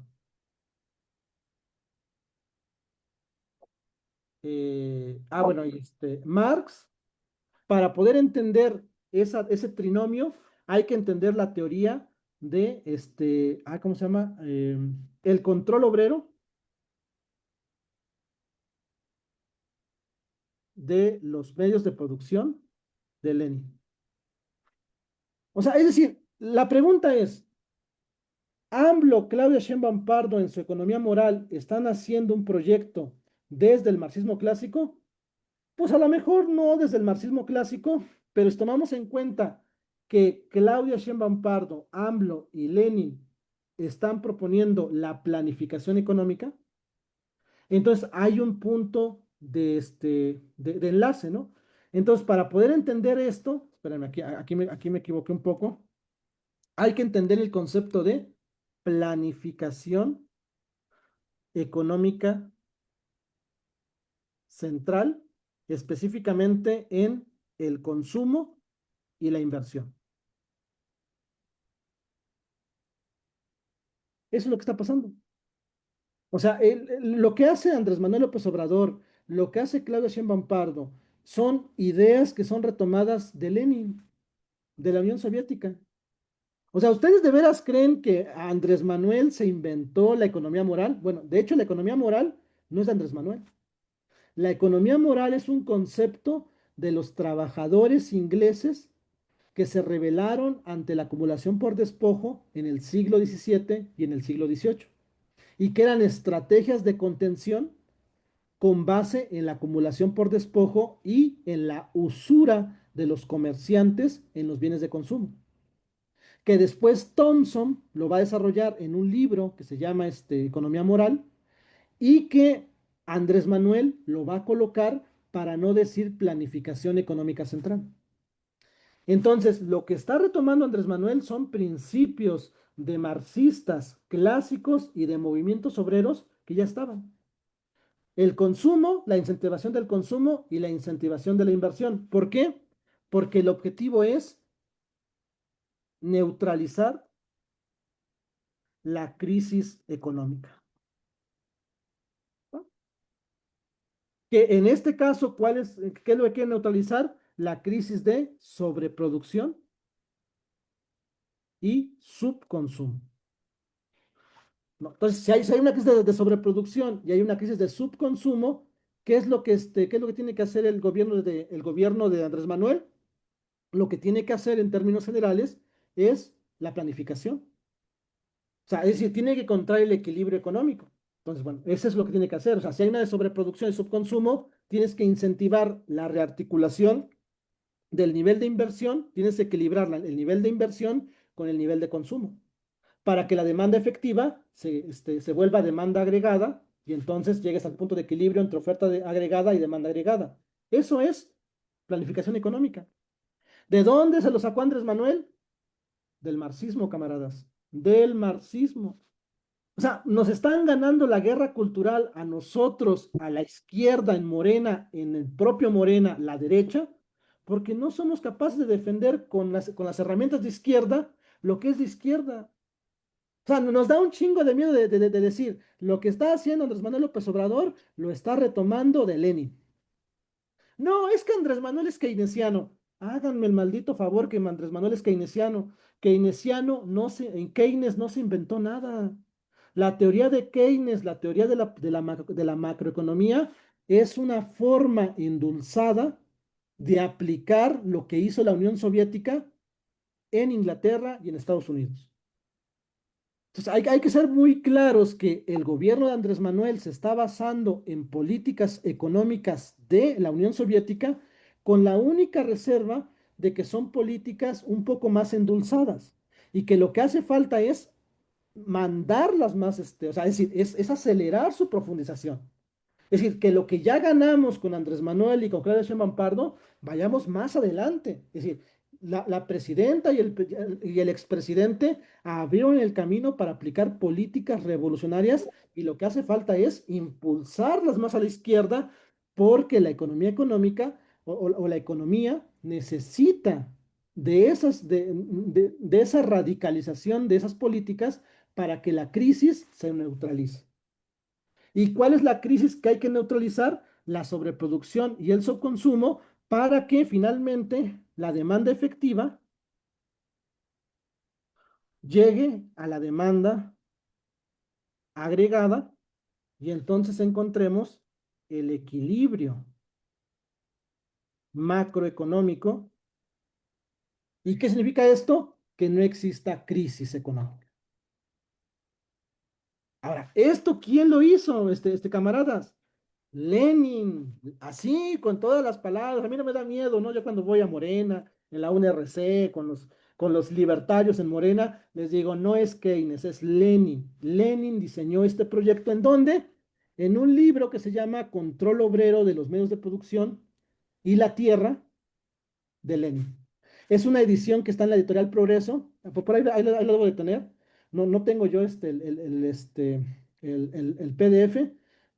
bueno, y Marx, para poder entender ese trinomio, hay que entender la teoría de ¿cómo se llama? El control obrero de los medios de producción de Lenin. O sea, es decir, la pregunta es, ¿AMLO, Claudia Sheinbaum Pardo en su economía moral están haciendo un proyecto desde el marxismo clásico? Pues a lo mejor no desde el marxismo clásico, pero si tomamos en cuenta que Claudia Sheinbaum Pardo, AMLO y Lenin están proponiendo la planificación económica, entonces hay un punto de enlace, ¿no? Entonces, para poder entender esto, espérame, aquí me equivoqué un poco, hay que entender el concepto de planificación económica central, específicamente en el consumo y la inversión. Eso es lo que está pasando. O sea, lo que hace Andrés Manuel López Obrador, lo que hace Claudia Sheinbaum Pardo, son ideas que son retomadas de Lenin, de la Unión Soviética. O sea, ¿ustedes de veras creen que Andrés Manuel se inventó la economía moral? Bueno, de hecho, la economía moral no es de Andrés Manuel. La economía moral es un concepto de los trabajadores ingleses que se rebelaron ante la acumulación por despojo en el siglo XVII y en el siglo XVIII, y que eran estrategias de contención con base en la acumulación por despojo y en la usura de los comerciantes en los bienes de consumo. Que después Thompson lo va a desarrollar en un libro que se llama Economía Moral, y que Andrés Manuel lo va a colocar para no decir planificación económica central. Entonces, lo que está retomando Andrés Manuel son principios de marxistas clásicos y de movimientos obreros que ya estaban. El consumo, la incentivación del consumo y la incentivación de la inversión. ¿Por qué? Porque el objetivo es neutralizar la crisis económica. ¿No? Que en este caso, ¿qué es lo que quiere neutralizar? La crisis de sobreproducción y subconsumo. ¿No? Entonces, si hay una crisis de sobreproducción y hay una crisis de subconsumo, ¿qué es lo que, qué es lo que tiene que hacer el gobierno de Andrés Manuel? Lo que tiene que hacer en términos generales es la planificación. O sea, es decir, tiene que encontrar el equilibrio económico. Entonces, bueno, eso es lo que tiene que hacer. O sea, si hay una de sobreproducción y subconsumo, tienes que incentivar la rearticulación del nivel de inversión, tienes que equilibrar el nivel de inversión con el nivel de consumo, para que la demanda efectiva se vuelva demanda agregada y entonces llegues al punto de equilibrio entre agregada y demanda agregada. Eso es planificación económica. ¿De dónde se lo sacó Andrés Manuel? Del marxismo, camaradas. Del marxismo. O sea, nos están ganando la guerra cultural a nosotros, a la izquierda, en Morena, en el propio Morena, la derecha, porque no somos capaces de defender con las herramientas de izquierda lo que es de izquierda. O sea, nos da un chingo de miedo de decir, lo que está haciendo Andrés Manuel López Obrador lo está retomando de Lenin. No, es que Andrés Manuel es keynesiano. Háganme el maldito favor que Andrés Manuel es keynesiano. Keynesiano en Keynes no se inventó nada. La teoría de Keynes, la teoría de la macroeconomía, es una forma endulzada de aplicar lo que hizo la Unión Soviética en Inglaterra y en Estados Unidos. Entonces, hay que ser muy claros que el gobierno de Andrés Manuel se está basando en políticas económicas de la Unión Soviética con la única reserva de que son políticas un poco más endulzadas y que lo que hace falta es mandarlas más, o sea, es decir, es acelerar su profundización. Es decir, que lo que ya ganamos con Andrés Manuel y con Claudia Sheinbaum Pardo, vayamos más adelante. Es decir, la presidenta y el expresidente abrieron el camino para aplicar políticas revolucionarias y lo que hace falta es impulsarlas más a la izquierda porque la economía económica o la economía necesita de esa radicalización de esas políticas para que la crisis se neutralice. ¿Y cuál es la crisis que hay que neutralizar? La sobreproducción y el subconsumo para que finalmente la demanda efectiva llegue a la demanda agregada y entonces encontremos el equilibrio macroeconómico. ¿Y qué significa esto? Que no exista crisis económica. Ahora, ¿esto quién lo hizo, camaradas? Lenin, así, con todas las palabras. A mí no me da miedo, ¿no? Yo cuando voy a Morena, en la UNRC, con los libertarios en Morena, les digo, no es Keynes, es Lenin. Lenin diseñó este proyecto en donde, en un libro que se llama Control Obrero de los Medios de Producción y la Tierra, de Lenin. Es una edición que está en la editorial Progreso, por ahí lo debo de tener. No tengo yo el PDF,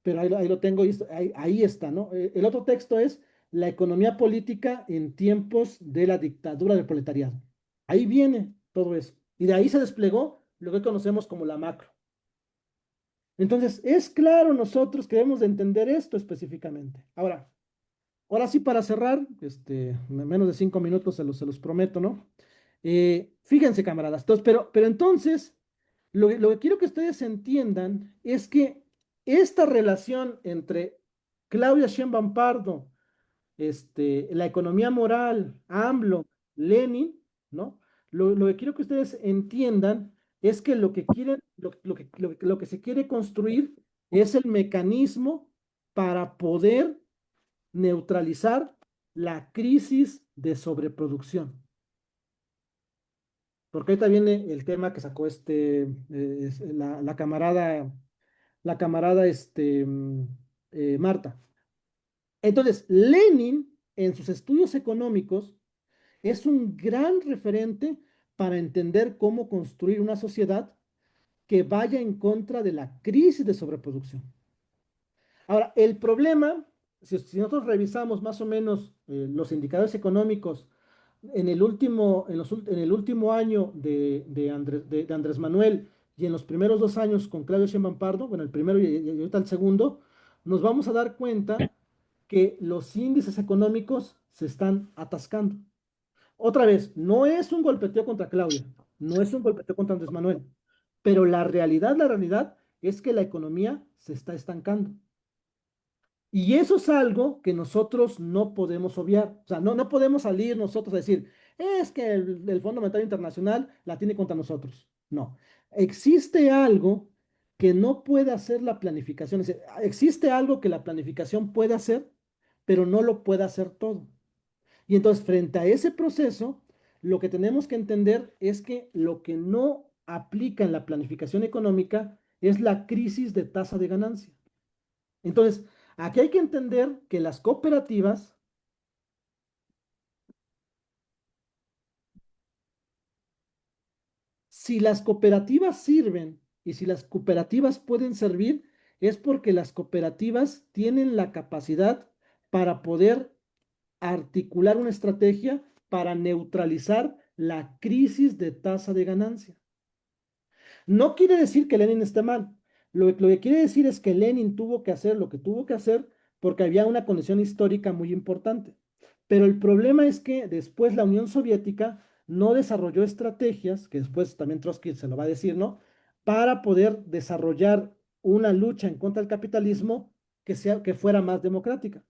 pero ahí lo tengo y ahí está, ¿no? El otro texto es La economía política en tiempos de la dictadura del proletariado. Ahí viene todo eso. Y de ahí se desplegó lo que conocemos como la macro. Entonces, es claro nosotros que debemos de entender esto específicamente. Ahora sí, para cerrar, menos de 5 minutos se los prometo, ¿no? Fíjense, camaradas, pero entonces, lo que quiero que ustedes entiendan es que esta relación entre Claudia Sheinbaum Pardo, la economía moral, AMLO, Lenin, ¿no? Lo que quiero que ustedes entiendan es que lo que quieren, lo que se quiere construir es el mecanismo para poder neutralizar la crisis de sobreproducción. Porque ahorita viene el tema que sacó la camarada Marta. Entonces, Lenin, en sus estudios económicos, es un gran referente para entender cómo construir una sociedad que vaya en contra de la crisis de sobreproducción. Ahora, el problema, si nosotros revisamos más o menos los indicadores económicos en el último año de Andrés Manuel y en los primeros 2 años con Claudio Sheinbaum Pardo, bueno, el primero y ahorita el segundo, nos vamos a dar cuenta que los índices económicos se están atascando. Otra vez, no es un golpeteo contra Claudia, no es un golpeteo contra Andrés Manuel, pero la realidad es que la economía se está estancando. Y eso es algo que nosotros no podemos obviar. O sea, no podemos salir nosotros a decir, es que el Fondo Monetario Internacional la tiene contra nosotros. No. Existe algo que no puede hacer la planificación. Es decir, existe algo que la planificación puede hacer, pero no lo puede hacer todo. Y entonces, frente a ese proceso, lo que tenemos que entender es que lo que no aplica en la planificación económica es la crisis de tasa de ganancia. Entonces, aquí hay que entender que las cooperativas, si las cooperativas sirven y si las cooperativas pueden servir, es porque las cooperativas tienen la capacidad para poder articular una estrategia para neutralizar la crisis de tasa de ganancia. No quiere decir que Lenin esté mal. Lo que quiere decir es que Lenin tuvo que hacer lo que tuvo que hacer porque había una conexión histórica muy importante. Pero el problema es que después la Unión Soviética no desarrolló estrategias, que después también Trotsky se lo va a decir, ¿no? Para poder desarrollar una lucha en contra del capitalismo que fuera más democrática.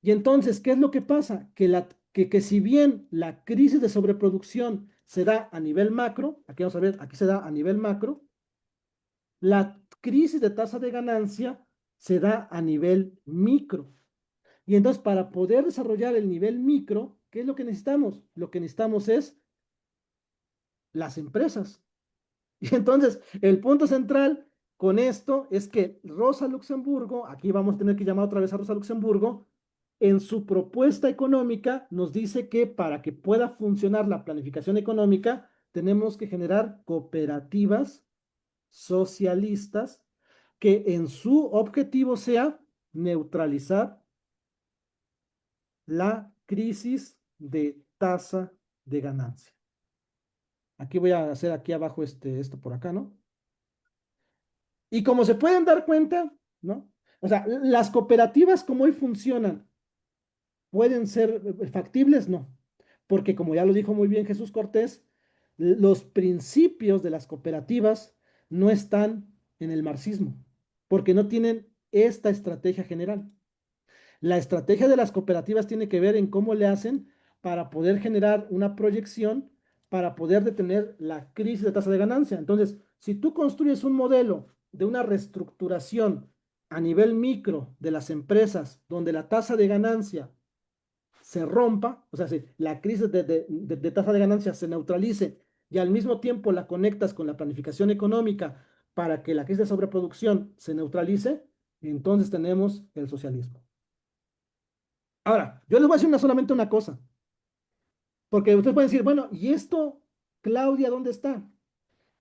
Y entonces, ¿qué es lo que pasa? Que si bien la crisis de sobreproducción se da a nivel macro, aquí vamos a ver, aquí se da a nivel macro, la crisis de tasa de ganancia se da a nivel micro. Y entonces, para poder desarrollar el nivel micro, ¿qué es lo que necesitamos? Lo que necesitamos es las empresas. Y entonces, el punto central con esto es que Rosa Luxemburgo, aquí vamos a tener que llamar otra vez a Rosa Luxemburgo, en su propuesta económica nos dice que para que pueda funcionar la planificación económica, tenemos que generar cooperativas socialistas que en su objetivo sea neutralizar la crisis de tasa de ganancia. Aquí voy a hacer aquí abajo esto por acá, ¿no? Y como se pueden dar cuenta, ¿no? O sea, las cooperativas como hoy funcionan, ¿pueden ser factibles? No, porque como ya lo dijo muy bien Jesús Cortés, los principios de las cooperativas no están en el marxismo, porque no tienen esta estrategia general. La estrategia de las cooperativas tiene que ver en cómo le hacen para poder generar una proyección para poder detener la crisis de tasa de ganancia. Entonces, si tú construyes un modelo de una reestructuración a nivel micro de las empresas donde la tasa de ganancia se rompa, o sea, si la crisis de tasa de ganancia se neutralice y al mismo tiempo la conectas con la planificación económica para que la crisis de sobreproducción se neutralice, entonces tenemos el socialismo. Ahora, yo les voy a decir solamente una cosa, porque ustedes pueden decir, bueno, ¿y esto, Claudia, dónde está?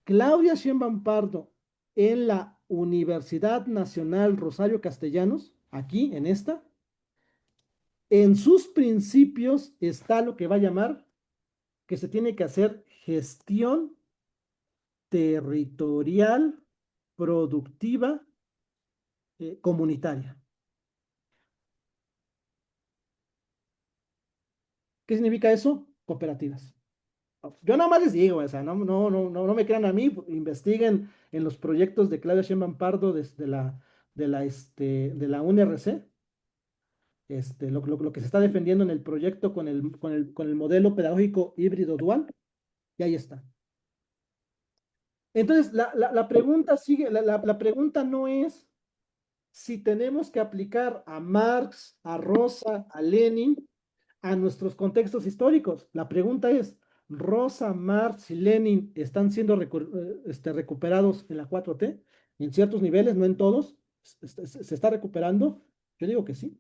Claudia Sheinbaum Pardo en la Universidad Nacional Rosario Castellanos, aquí en esta, en sus principios está lo que va a llamar que se tiene que hacer gestión territorial productiva comunitaria. ¿Qué significa eso? Cooperativas. Yo nada más les digo, o sea, no me crean a mí, investiguen en los proyectos de Claudia Sheinbaum Pardo desde de la UNRC, lo que se está defendiendo en el proyecto con el modelo pedagógico híbrido dual, y ahí está. Entonces, la pregunta sigue, la pregunta no es si tenemos que aplicar a Marx, a Rosa, a Lenin, a nuestros contextos históricos. La pregunta es, ¿Rosa, Marx y Lenin están siendo recuperados en la 4T? En ciertos niveles, no en todos. ¿Se está recuperando? Yo digo que sí.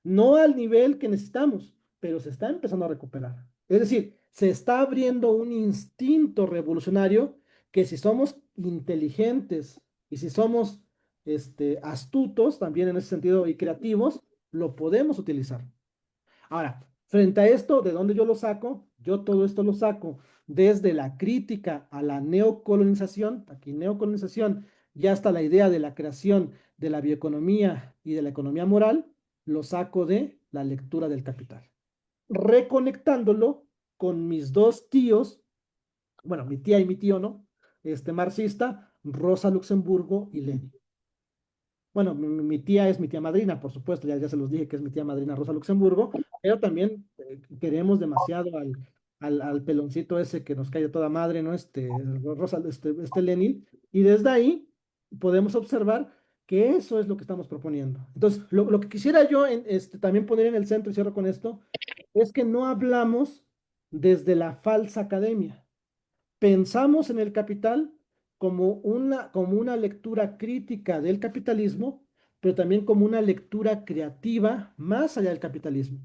No al nivel que necesitamos, pero se está empezando a recuperar. Es decir, se está abriendo un instinto revolucionario que si somos inteligentes y si somos astutos también en ese sentido y creativos, lo podemos utilizar. Ahora, frente a esto, ¿de dónde yo lo saco? Yo todo esto lo saco desde la crítica a la neocolonización, aquí neocolonización, y hasta la idea de la creación de la bioeconomía y de la economía moral, lo saco de la lectura del Capital, reconectándolo con mis dos tíos, bueno, mi tía y mi tío, ¿no? Marxista, Rosa Luxemburgo y Lenin. Bueno, mi tía es mi tía madrina, por supuesto, ya se los dije que es mi tía madrina Rosa Luxemburgo, pero también queremos demasiado al peloncito ese que nos cae de toda madre, ¿no? Rosa, Lenin, y desde ahí podemos observar que eso es lo que estamos proponiendo. Entonces, lo que quisiera yo también poner en el centro, y cierro con esto, es que no hablamos desde la falsa academia. Pensamos en el capital como una lectura crítica del capitalismo, pero también como una lectura creativa más allá del capitalismo.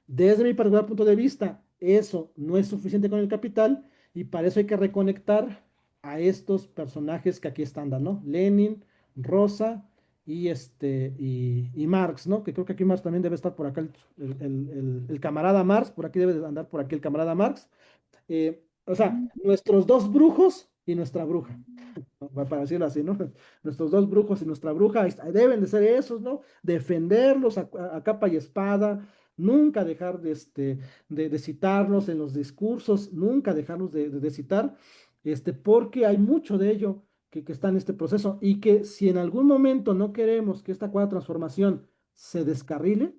Desde mi particular punto de vista, eso no es suficiente con el capital y para eso hay que reconectar a estos personajes que aquí están, ¿no? Lenin, Rosa y Marx, ¿no? Que creo que aquí Marx también debe estar por acá, el camarada Marx, por aquí debe de andar por aquí el camarada Marx. O sea, nuestros dos brujos y nuestra bruja, ¿no? Para decirlo así, ¿no? Nuestros dos brujos y nuestra bruja deben de ser esos, ¿no? Defenderlos a capa y espada, nunca dejar de citarlos en los discursos, nunca dejarlos de citar, porque hay mucho de ello que está en este proceso y que si en algún momento no queremos que esta cuarta transformación se descarrile,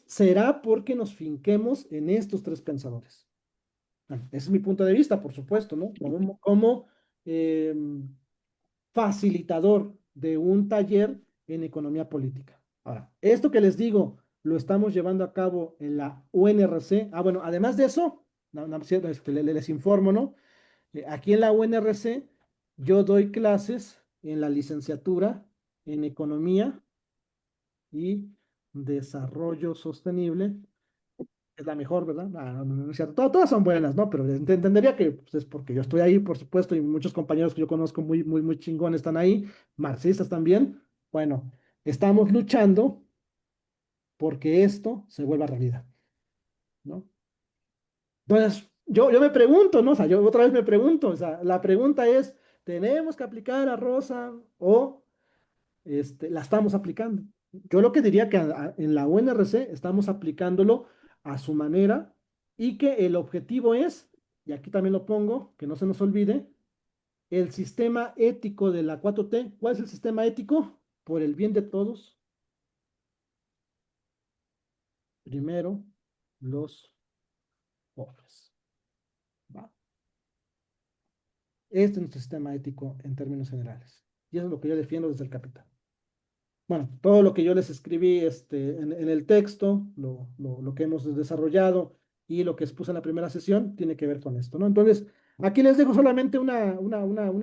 será porque nos finquemos en estos tres pensadores. Bueno, ese es mi punto de vista, por supuesto, ¿no? Como eh, facilitador de un taller en economía política. Ahora, esto que les digo, lo estamos llevando a cabo en la UNRC. Ah, bueno, además de eso, les informo, ¿no? Aquí en la UNRC yo doy clases en la licenciatura en economía y desarrollo sostenible. Es la mejor, ¿verdad? No es cierto. Todas son buenas, ¿no? Pero entendería que pues, es porque yo estoy ahí, por supuesto, y muchos compañeros que yo conozco muy, muy, muy chingones están ahí, marxistas también. Bueno, estamos luchando porque esto se vuelva realidad, ¿no? Entonces, yo me pregunto, ¿no? O sea, yo otra vez me pregunto, o sea, la pregunta es, ¿tenemos que aplicar a Rosa o la estamos aplicando? Yo lo que diría que en la UNRC estamos aplicándolo a su manera y que el objetivo es, y aquí también lo pongo, que no se nos olvide, el sistema ético de la 4T. ¿Cuál es el sistema ético? Por el bien de todos, primero los pobres. ¿Va? Este es nuestro sistema ético en términos generales. Y eso es lo que yo defiendo desde el capital. Bueno, todo lo que yo les escribí en el texto, lo que hemos desarrollado y lo que expuse en la primera sesión, tiene que ver con esto, ¿no? Entonces, aquí les dejo solamente una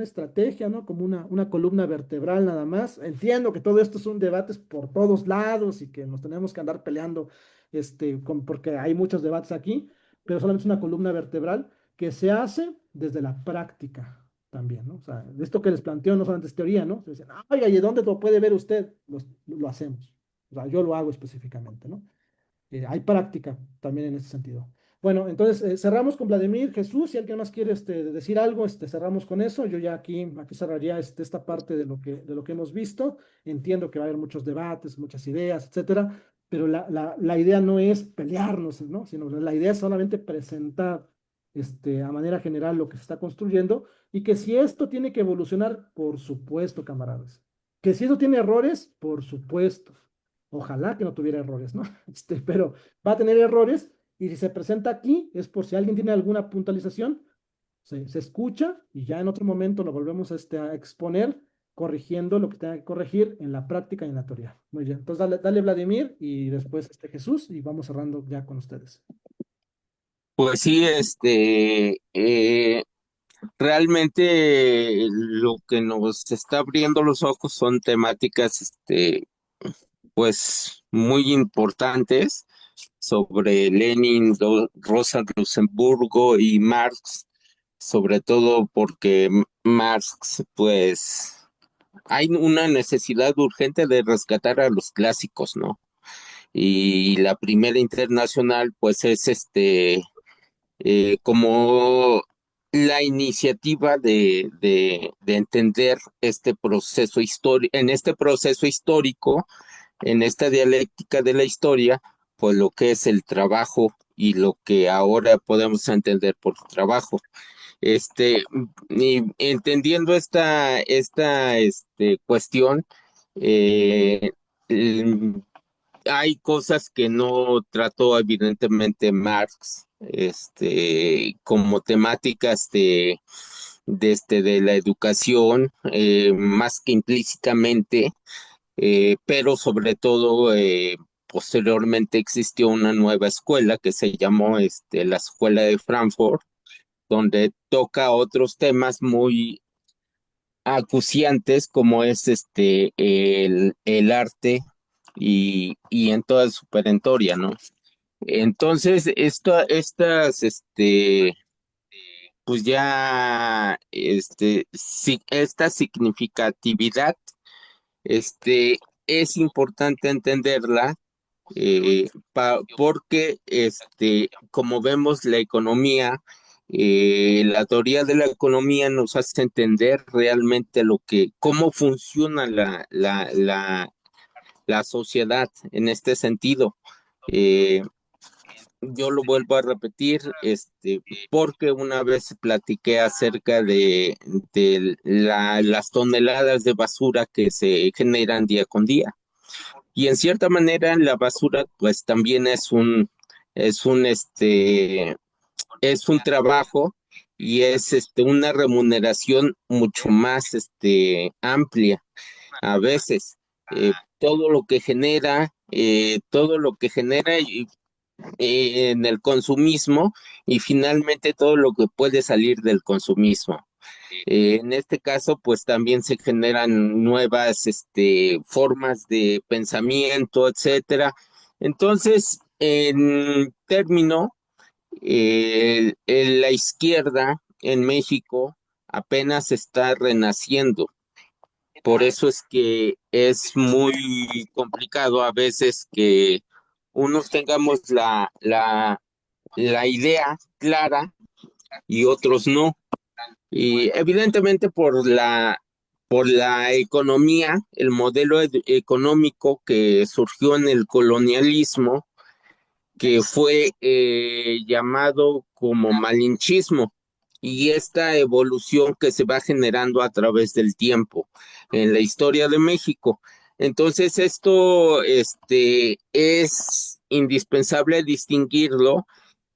estrategia, ¿no? Como una columna vertebral nada más. Entiendo que todo esto son debates por todos lados y que nos tenemos que andar peleando, porque hay muchos debates aquí, pero solamente es una columna vertebral que se hace desde la práctica también, ¿no? O sea, esto que les planteo no solamente es teoría, ¿no? Se dicen, oiga, ¿y dónde lo puede ver usted? Lo hacemos. O sea, yo lo hago específicamente, ¿no? Hay práctica también en ese sentido. Bueno, entonces cerramos con Vladimir, Jesús, si alguien más quiere decir algo, cerramos con eso. Yo ya aquí cerraría esta parte de lo que hemos visto. Entiendo que va a haber muchos debates, muchas ideas, etcétera, pero la idea no es pelearnos, ¿no? Sino la idea es solamente presentar a manera general lo que se está construyendo y que si esto tiene que evolucionar, por supuesto, camaradas. Que si eso tiene errores, por supuesto. Ojalá que no tuviera errores, ¿no? Pero va a tener errores y si se presenta aquí es por si alguien tiene alguna puntualización, se escucha y ya en otro momento lo volvemos a exponer corrigiendo lo que tenga que corregir en la práctica y en la teoría. Muy bien, entonces dale Vladimir y después Jesús y vamos cerrando ya con ustedes. Pues sí, realmente lo que nos está abriendo los ojos son temáticas, pues muy importantes sobre Lenin, Rosa Luxemburgo y Marx, sobre todo porque Marx, pues hay una necesidad urgente de rescatar a los clásicos, ¿no? Y la primera internacional, pues es como la iniciativa de entender este proceso histórico, en este proceso histórico, en esta dialéctica de la historia, pues lo que es el trabajo y lo que ahora podemos entender por trabajo. Y entendiendo esta cuestión, eh, el- hay cosas que no trató evidentemente Marx, como temáticas de la educación, más que implícitamente, pero sobre todo posteriormente existió una nueva escuela que se llamó la Escuela de Frankfurt, donde toca otros temas muy acuciantes como es el arte y en toda su perentoria, ¿no? Entonces, pues ya, esta significatividad, es importante entenderla, porque, como vemos, la economía La teoría de la economía nos hace entender realmente cómo funciona la sociedad en este sentido. Eh, yo lo vuelvo a repetir, porque una vez platiqué acerca de las toneladas de basura que se generan día con día. Y en cierta manera la basura pues también es un, es un trabajo y es una remuneración mucho más amplia. A veces todo lo que genera en el consumismo y finalmente todo lo que puede salir del consumismo. En este caso, pues también se generan nuevas formas de pensamiento, etcétera. Entonces, en término, la izquierda en México apenas está renaciendo. Por eso es que es muy complicado a veces que unos tengamos la idea clara y otros no. Y evidentemente por la economía, el modelo económico que surgió en el colonialismo, que fue llamado como malinchismo, y esta evolución que se va generando a través del tiempo en la historia de México. Entonces, esto es indispensable distinguirlo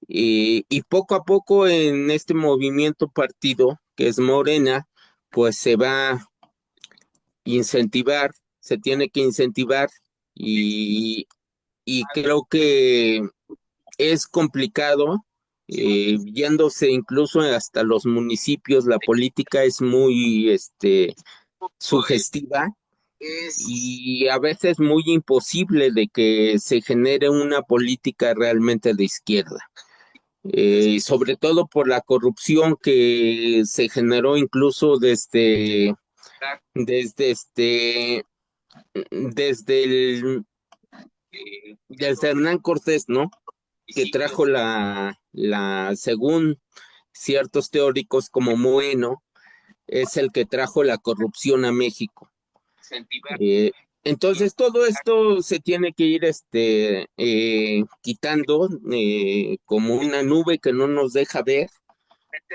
y poco a poco en este movimiento partido, que es Morena, pues se va a incentivar, se tiene que incentivar y, y creo que es complicado, yéndose incluso hasta los municipios, la política es muy sugestiva y a veces muy imposible de que se genere una política realmente de izquierda. Y sobre todo por la corrupción que se generó incluso desde desde desde Hernán Cortés, ¿no? Que trajo según ciertos teóricos como Moeno, es el que trajo la corrupción a México. Eh, entonces todo esto se tiene que ir quitando como una nube que no nos deja ver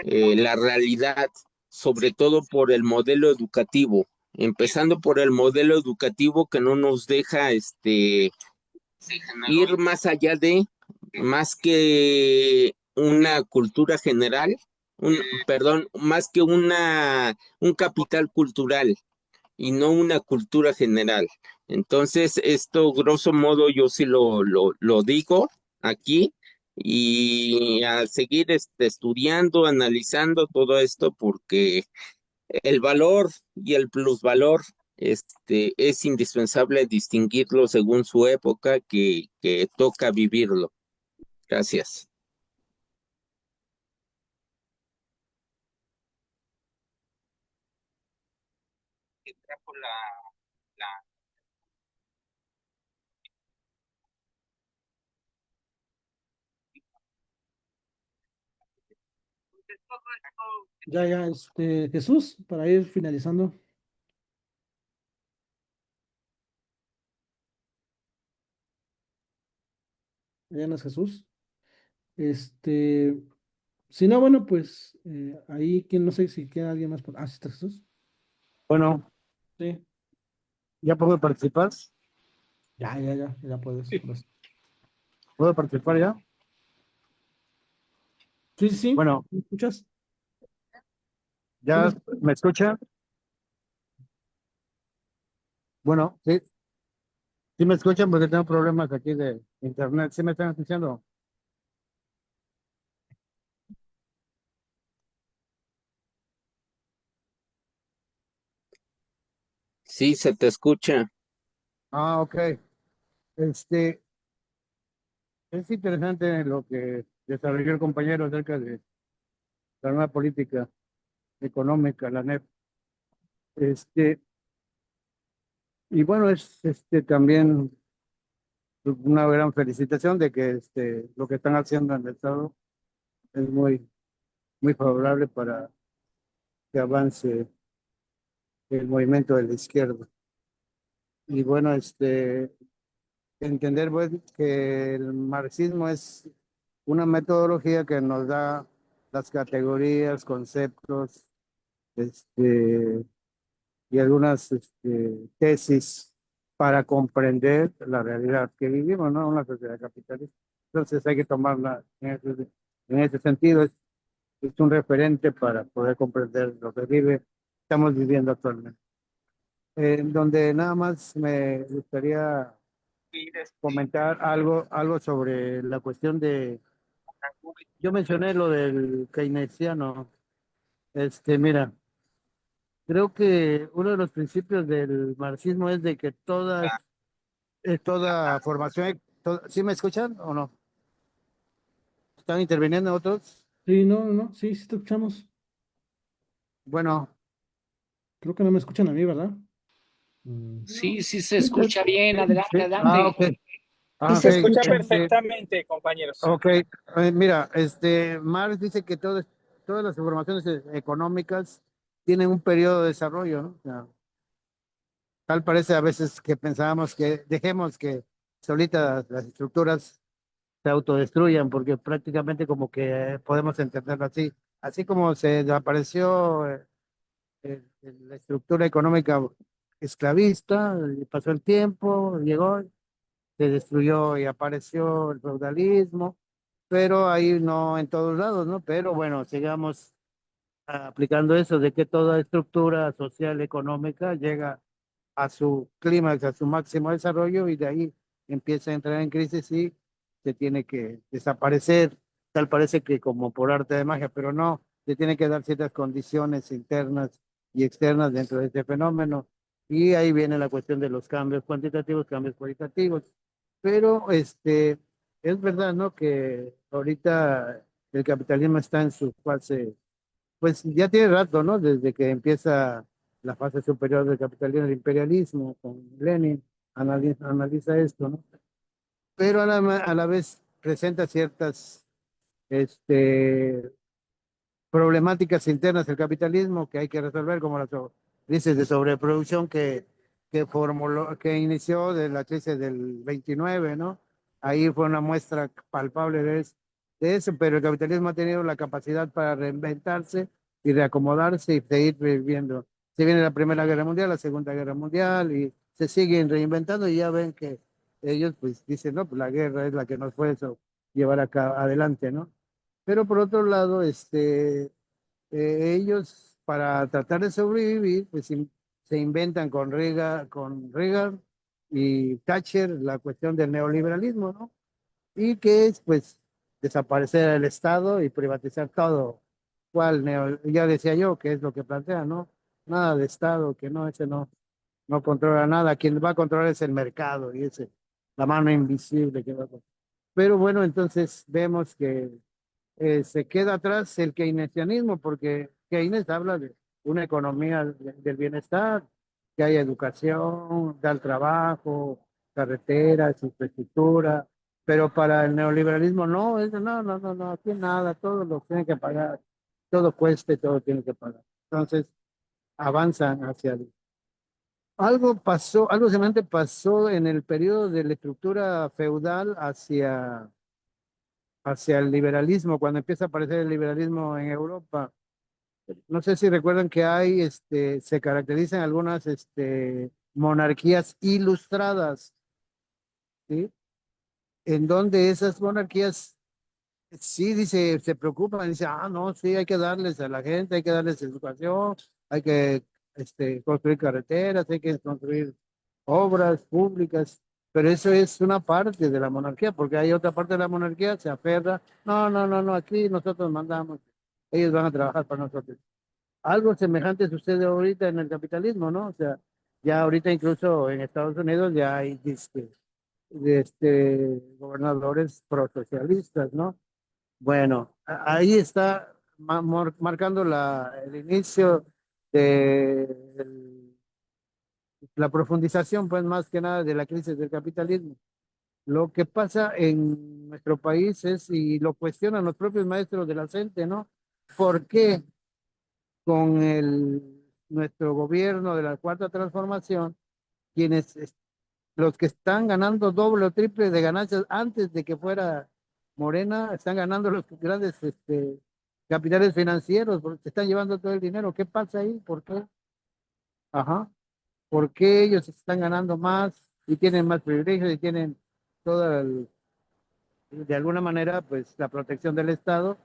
la realidad, sobre todo por el modelo educativo, empezando por el modelo educativo que no nos deja ir más allá más que una cultura general, perdón, más que un capital cultural y no una cultura general. Entonces, esto, grosso modo, yo sí lo digo aquí y a seguir estudiando, analizando todo esto, porque el valor y el plusvalor es indispensable distinguirlo según su época que toca vivirlo. Gracias. Ya, Jesús, para ir finalizando. Ya no es Jesús. Este, si no, bueno, pues ahí, que no sé si queda alguien más por. Ah, sí está Jesús. Bueno, Sí, ¿ya puedo participar? ya puedes. Ahora sí, ¿Puedo participar ya? sí, sí. Bueno, ¿Me escuchas? Sí, ¿ya me escucha? Bueno, sí, sí me escuchan porque tengo problemas aquí de internet. ¿Sí me están escuchando? Sí, se te escucha. Ah, ok. Este, es interesante lo que desarrolló el compañero acerca de la nueva política económica, la NEP. Este, y bueno, es también una gran felicitación de que lo que están haciendo en el Estado es muy muy favorable para que avance el movimiento de la izquierda. Y bueno, entender pues, que el marxismo es una metodología que nos da las categorías, conceptos, este, y algunas tesis para comprender la realidad que vivimos, ¿no? Una sociedad capitalista. Entonces hay que tomarla en ese sentido. Es un referente para poder comprender lo que estamos viviendo actualmente. Donde nada más me gustaría comentar algo sobre la cuestión de, yo mencioné lo del keynesiano. Mira, creo que uno de los principios del marxismo es de que toda formación, ¿sí me escuchan o no? ¿Están interviniendo otros? Sí, no, no, no, sí, sí te escuchamos. Bueno, Creo que no me escuchan a mí, ¿verdad? Sí, sí se sí, escucha bien. Adelante, ah, adelante. ok, Sí ah, se ok, escucha perfectamente, compañeros. ok. Mira, Marx dice que todas las formaciones económicas tienen un periodo de desarrollo, ¿no? O sea, tal parece a veces que pensábamos que dejemos que solitas las estructuras se autodestruyan, porque prácticamente como que podemos entenderlo así. Así como se desapareció la estructura económica esclavista, y pasó el tiempo, llegó, se destruyó y apareció el feudalismo, pero ahí no en todos lados, ¿no? Pero bueno, sigamos aplicando eso de que toda estructura social económica llega a su clímax, a su máximo desarrollo y de ahí empieza a entrar en crisis y se tiene que desaparecer. Tal parece que como por arte de magia, pero no, se tiene que dar ciertas condiciones internas y externas dentro de este fenómeno. Y ahí viene la cuestión de los cambios cuantitativos, cambios cualitativos. Pero es verdad, ¿no? Que ahorita el capitalismo está en su fase, pues ya tiene rato, ¿no? Desde que empieza la fase superior del capitalismo, el imperialismo, con Lenin, analiza esto, ¿no? Pero a la vez presenta ciertas este, problemáticas internas del capitalismo que hay que resolver, como las crisis de sobreproducción que inició de la crisis del 29, ¿no? Ahí fue una muestra palpable de eso, pero el capitalismo ha tenido la capacidad para reinventarse y reacomodarse y seguir viviendo. Se viene la Primera Guerra Mundial, la Segunda Guerra Mundial y se siguen reinventando y ya ven que ellos pues dicen, no, pues la guerra es la que nos puede llevar acá adelante, ¿no? Pero por otro lado, ellos para tratar de sobrevivir, pues se inventan con Reagan y Thatcher la cuestión del neoliberalismo, ¿no? Y que es, pues, desaparecer el Estado y privatizar todo. Ya decía yo, que es lo que plantea, ¿no? Nada de Estado, que no, ese no controla nada. Quien va a controlar es el mercado y ese, la mano invisible que va a controlar. Pero bueno, entonces vemos que se queda atrás el keynesianismo, porque Keynes habla de una economía del bienestar, que haya educación, da el trabajo, carreteras, infraestructura, pero para el neoliberalismo no, no, aquí nada, todo lo tiene que pagar, todo cueste, todo tiene que pagar. Entonces avanzan hacia algo semejante pasó en el periodo de la estructura feudal hacia el liberalismo, cuando empieza a aparecer el liberalismo en Europa. No sé si recuerdan que se caracterizan algunas monarquías ilustradas, ¿sí? En donde esas monarquías sí, dice, se preocupan, dice, no, sí, hay que darles a la gente, hay que darles educación, hay que construir carreteras, hay que construir obras públicas, pero eso es una parte de la monarquía, porque hay otra parte de la monarquía, se aferra, no, aquí nosotros mandamos, ellos van a trabajar para nosotros. Algo semejante sucede ahorita en el capitalismo, ¿no? O sea, ya ahorita incluso en Estados Unidos ya hay gobernadores prosocialistas, ¿no? Bueno, ahí está marcando el inicio de la profundización, pues más que nada, de la crisis del capitalismo. Lo que pasa en nuestro país es, y lo cuestionan los propios maestros de la CENTE, ¿no? por qué con nuestro gobierno de la Cuarta Transformación, los que están ganando doble o triple de ganancias antes de que fuera Morena, están ganando los grandes capitales financieros, porque se están llevando todo el dinero. ¿Qué pasa ahí? ¿Por qué? Ajá. ¿Por qué ellos están ganando más y tienen más privilegios y tienen toda, de alguna manera, pues la protección del Estado?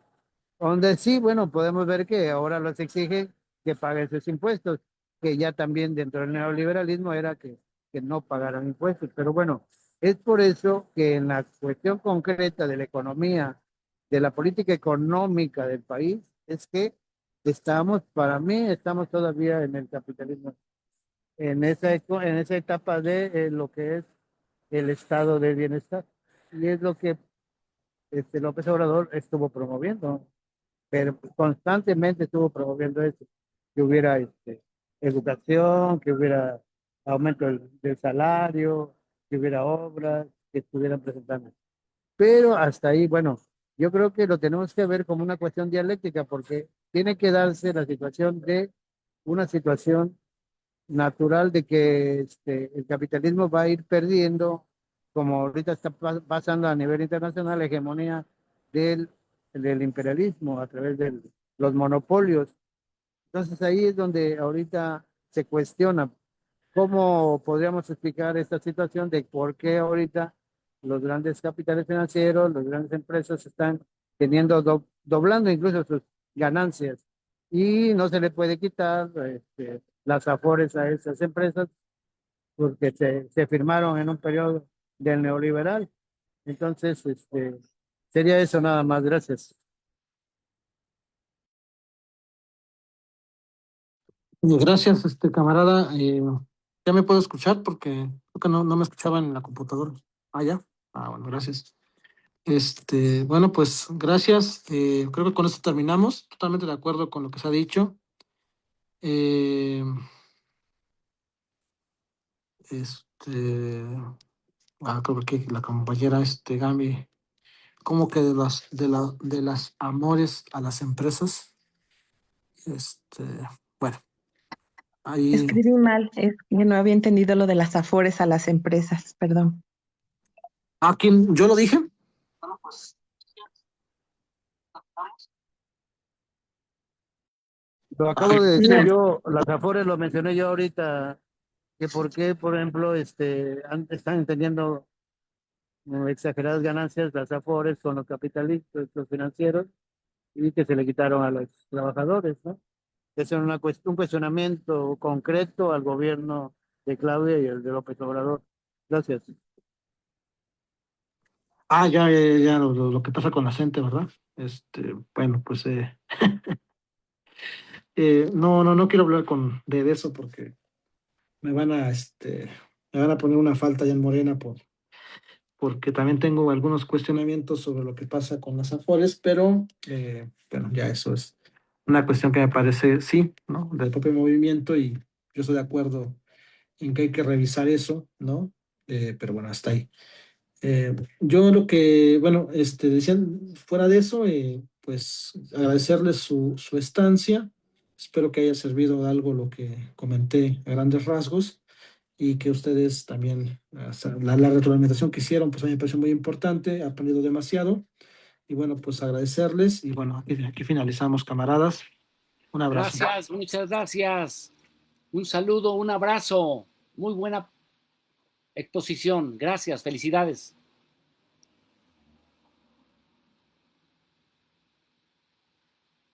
Donde sí, bueno, podemos ver que ahora los exigen que paguen sus impuestos, que ya también dentro del neoliberalismo era que no pagaran impuestos. Pero bueno, es por eso que en la cuestión concreta de la economía, de la política económica del país, es que para mí, estamos todavía en el capitalismo, en esa etapa de lo que es el estado de bienestar. Y es lo que López Obrador estuvo promoviendo, pero constantemente estuvo promoviendo eso, que hubiera educación, que hubiera aumento del salario, que hubiera obras, que estuvieran presentando. Pero hasta ahí, bueno, yo creo que lo tenemos que ver como una cuestión dialéctica, porque tiene que darse la situación de una situación natural de que el capitalismo va a ir perdiendo, como ahorita está pasando a nivel internacional, la hegemonía del imperialismo a través de los monopolios. Entonces ahí es donde ahorita se cuestiona cómo podríamos explicar esta situación de por qué ahorita los grandes capitales financieros, las grandes empresas están teniendo, doblando incluso sus ganancias y no se le puede quitar las afores a esas empresas porque se firmaron en un periodo del neoliberal. Entonces, sería eso nada más. Gracias. Gracias, camarada. Ya me puedo escuchar porque creo que no me escuchaba en la computadora. Ah, ya. Ah, bueno, gracias. Bueno, pues gracias. Creo que con esto terminamos. Totalmente de acuerdo con lo que se ha dicho. Eh, este, creo que la compañera Gaby, como que de las amores a las empresas. Bueno, ahí. Escribí mal, es que no había entendido lo de las afores a las empresas, perdón. ¿A quién? ¿Yo lo dije? Lo acabo de decir yo, las afores lo mencioné yo ahorita, que por qué, por ejemplo, están entendiendo exageradas ganancias las afores con los capitalistas, los financieros, y que se le quitaron a los trabajadores, ¿no? Eso es un cuestionamiento concreto al gobierno de Claudia y el de López Obrador. Gracias. Ya, lo que pasa con la gente, ¿verdad? Bueno, pues no quiero hablar de eso porque me van a, me van a poner una falta ya en Morena porque también tengo algunos cuestionamientos sobre lo que pasa con las afores, pero bueno, ya eso es una cuestión que me parece, sí, ¿no? Del propio movimiento y yo estoy de acuerdo en que hay que revisar eso, ¿no? Pero bueno, hasta ahí. Yo lo que, bueno, decían, fuera de eso, pues agradecerles su estancia. Espero que haya servido de algo lo que comenté a grandes rasgos y que ustedes también, o sea, la retroalimentación que hicieron, pues a mí me pareció muy importante, he aprendido demasiado y bueno, pues agradecerles y bueno, aquí finalizamos, camaradas. Un abrazo. Gracias, muchas gracias. Un saludo, un abrazo. Muy buena exposición. Gracias, felicidades.